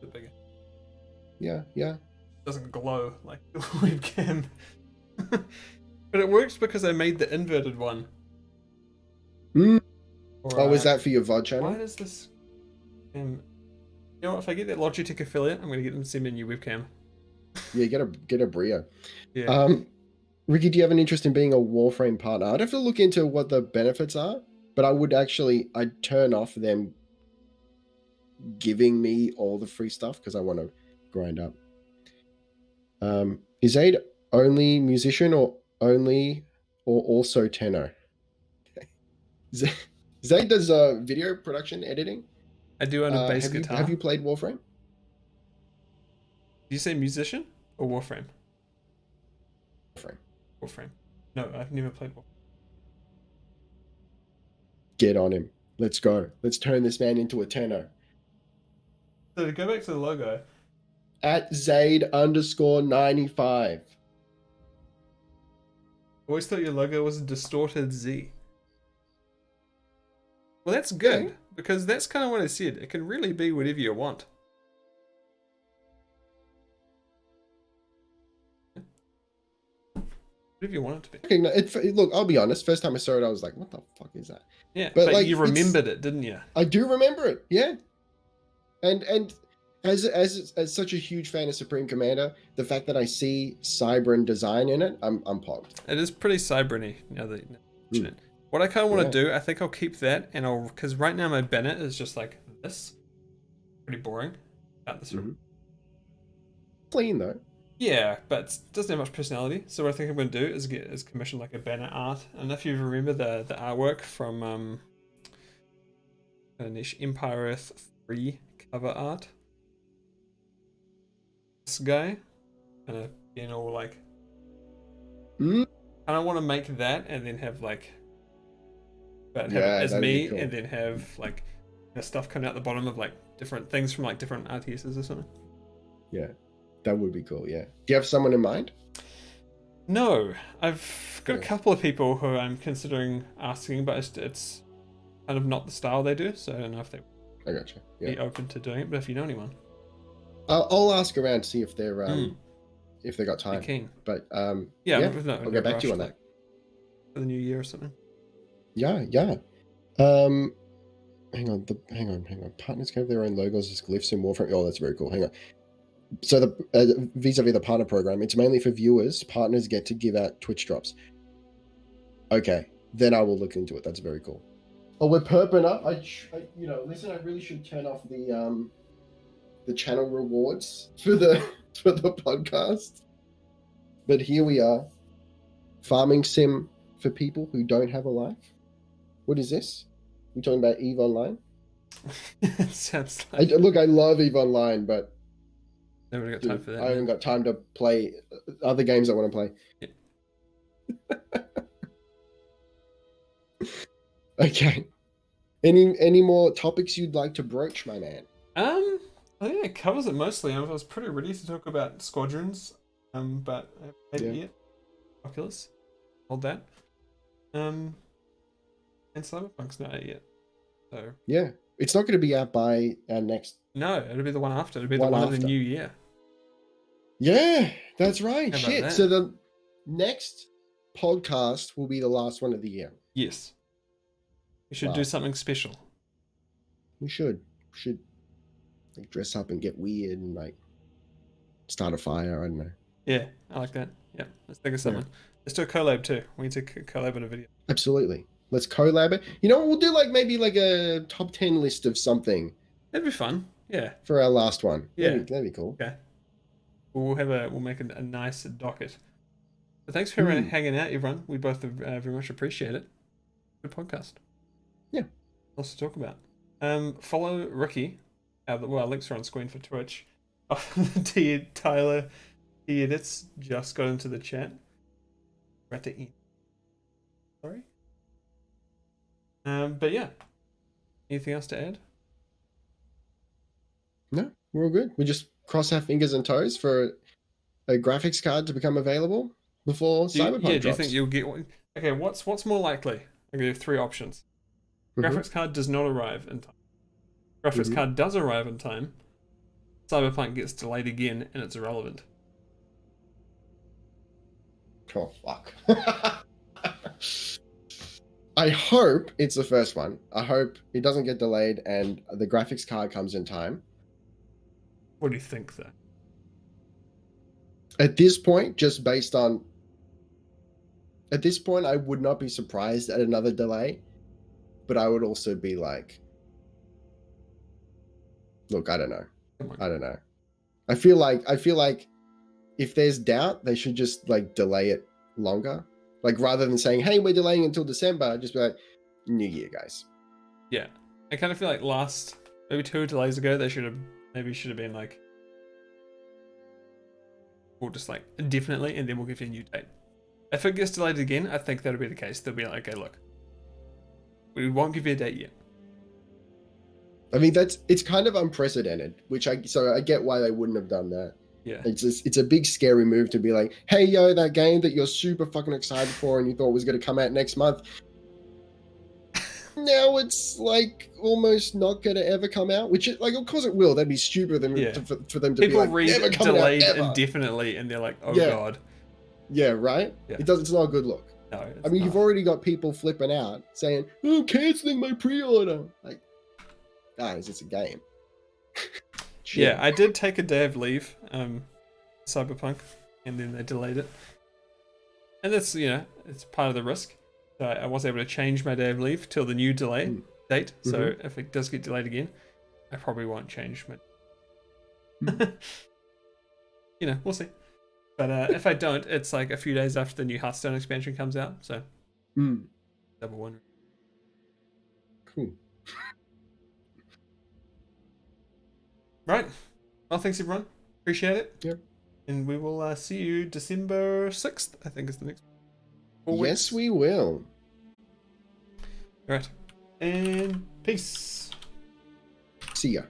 A bit bigger. Yeah. Doesn't glow like the webcam. But it works because I made the inverted one. Or, is that for your VOD channel? Why does this? You know what? If I get that Logitech affiliate, I'm gonna get them to send me a new webcam. Yeah, get a Brio. Yeah. Ricky, do you have an interest in being a Warframe partner? I'd have to look into what the benefits are, but I'd turn off them giving me all the free stuff because I want to grind up. Is Zade only musician or also tenor? Zade does video production editing. I do own a bass guitar. Have you played Warframe? Did you say musician or Warframe? Warframe. No, I've never played Warframe. Get on him. Let's go. Let's turn this man into a tenor. So to go back to the logo. At Zade_95. I always thought your logo was a distorted Z. Well, that's good, because that's kind of what I said. It can really be whatever you want. Whatever you want it to be. Okay, look, I'll be honest. First time I saw it, I was like, what the fuck is that? Yeah, but like, you remembered it, didn't you? I do remember it, yeah. And as such a huge fan of Supreme Commander, the fact that I see Cybran design in it, I'm pumped. It is pretty Cybran-y, now that you mention it. What I kind of want to do, I think I'll keep that, and because right now my banner is just like this. Pretty boring. About this room. Clean though. Yeah, but it doesn't have much personality. So what I think I'm going to do is commission like a banner art. And if you remember the artwork from Empire Earth 3 cover art. This guy, kind of being all like, I don't want to make that and then have like, but have it as me, cool. And then have like stuff coming out the bottom of like different things from like different RTSs or something. Yeah, that would be cool. Yeah. Do you have someone in mind? No, I've got a couple of people who I'm considering asking, but it's kind of not the style they do, so I don't know if they be open to doing it. But if you know anyone, I'll ask around to see if they're if they got time. Keen. But I'll get back to you on that for the new year or something. Yeah. Hang on. Partners can have their own logos as glyphs in Warframe. Oh, that's very cool. Hang on. So the vis-a-vis the partner program, it's mainly for viewers. Partners get to give out Twitch drops. Okay, then I will look into it. That's very cool. Oh, we're perping up. Listen, I really should turn off the channel rewards for the podcast. But here we are, farming sim for people who don't have a life. What is this? We talking about EVE Online? Sounds like... I love EVE Online, but never got time for that. I haven't got time to play other games I want to play. Yeah. Okay. Any more topics you'd like to broach, my man? I think it covers it mostly. I was pretty ready to talk about squadrons, but I haven't played it yet. Oculus, hold that. And Cyberpunk's not out yet. So yeah, it's not going to be out by our next. No, it'll be the one after. It'll be the one of the new year. Yeah, that's right. Shit. That? So the next podcast will be the last one of the year. Yes. We should do something special. We should like dress up and get weird and like start a fire. I don't know. Yeah, I like that. Yeah, let's think of something. Let's do a collab too. We need to collab in a video. Absolutely. Let's collab it. You know what? We'll do like maybe like a top 10 list of something. That'd be fun. Yeah. For our last one. Yeah. That'd be cool. Okay. We'll make a nice docket. But thanks for hanging out, everyone. We both very much appreciate it. Good podcast. Yeah. Lots to talk about. Follow Ricky. Well, links are on screen for Twitch. Tyler Edits just got into the chat. We're at the end. Sorry. But yeah. Anything else to add? No, we're all good. We just cross our fingers and toes for a graphics card to become available before Cyberpunk drops. Do you think you'll get one? Okay, what's more likely? I give you 3 options. Graphics card does not arrive in time. Graphics card does arrive in time. Cyberpunk gets delayed again, and it's irrelevant. Oh, fuck. I hope it's the first one. I hope it doesn't get delayed and the graphics card comes in time. What do you think, though? At this point, just based on... At this point, I would not be surprised at another delay, but I would also be like... Look, I don't know. I feel like if there's doubt, they should just like delay it longer. Like rather than saying, hey, we're delaying until December, just be like, New Year, guys. Yeah. I kind of feel like maybe 2 delays ago, they should have been like, we'll just like indefinitely, and then we'll give you a new date. If it gets delayed again, I think that'll be the case. They'll be like, okay, look, we won't give you a date yet. I mean, it's kind of unprecedented, so I get why they wouldn't have done that. Yeah. It's a big scary move to be like, hey, yo, that game that you're super fucking excited for and you thought was going to come out next month, now it's like almost not going to ever come out, which like, of course it will. That'd be stupid for them to People be like, never read delayed indefinitely and they're like, oh God. Yeah, right? Yeah. It's not a good look. No, I mean, you've already got people flipping out saying, oh, I'm canceling my pre-order. Like, guys, it's a game. Yeah, I did take a day of leave, Cyberpunk, and then they delayed it. And that's, it's part of the risk. So I was able to change my day of leave till the new delay date. So if it does get delayed again, I probably won't change my... we'll see. But if I don't, it's like a few days after the new Hearthstone expansion comes out. So, double one. Cool. Right. Well, thanks everyone. Appreciate it. Yep. And we will see you December 6th, I think is the next 4 weeks. Yes, we will. All right. And peace. See ya.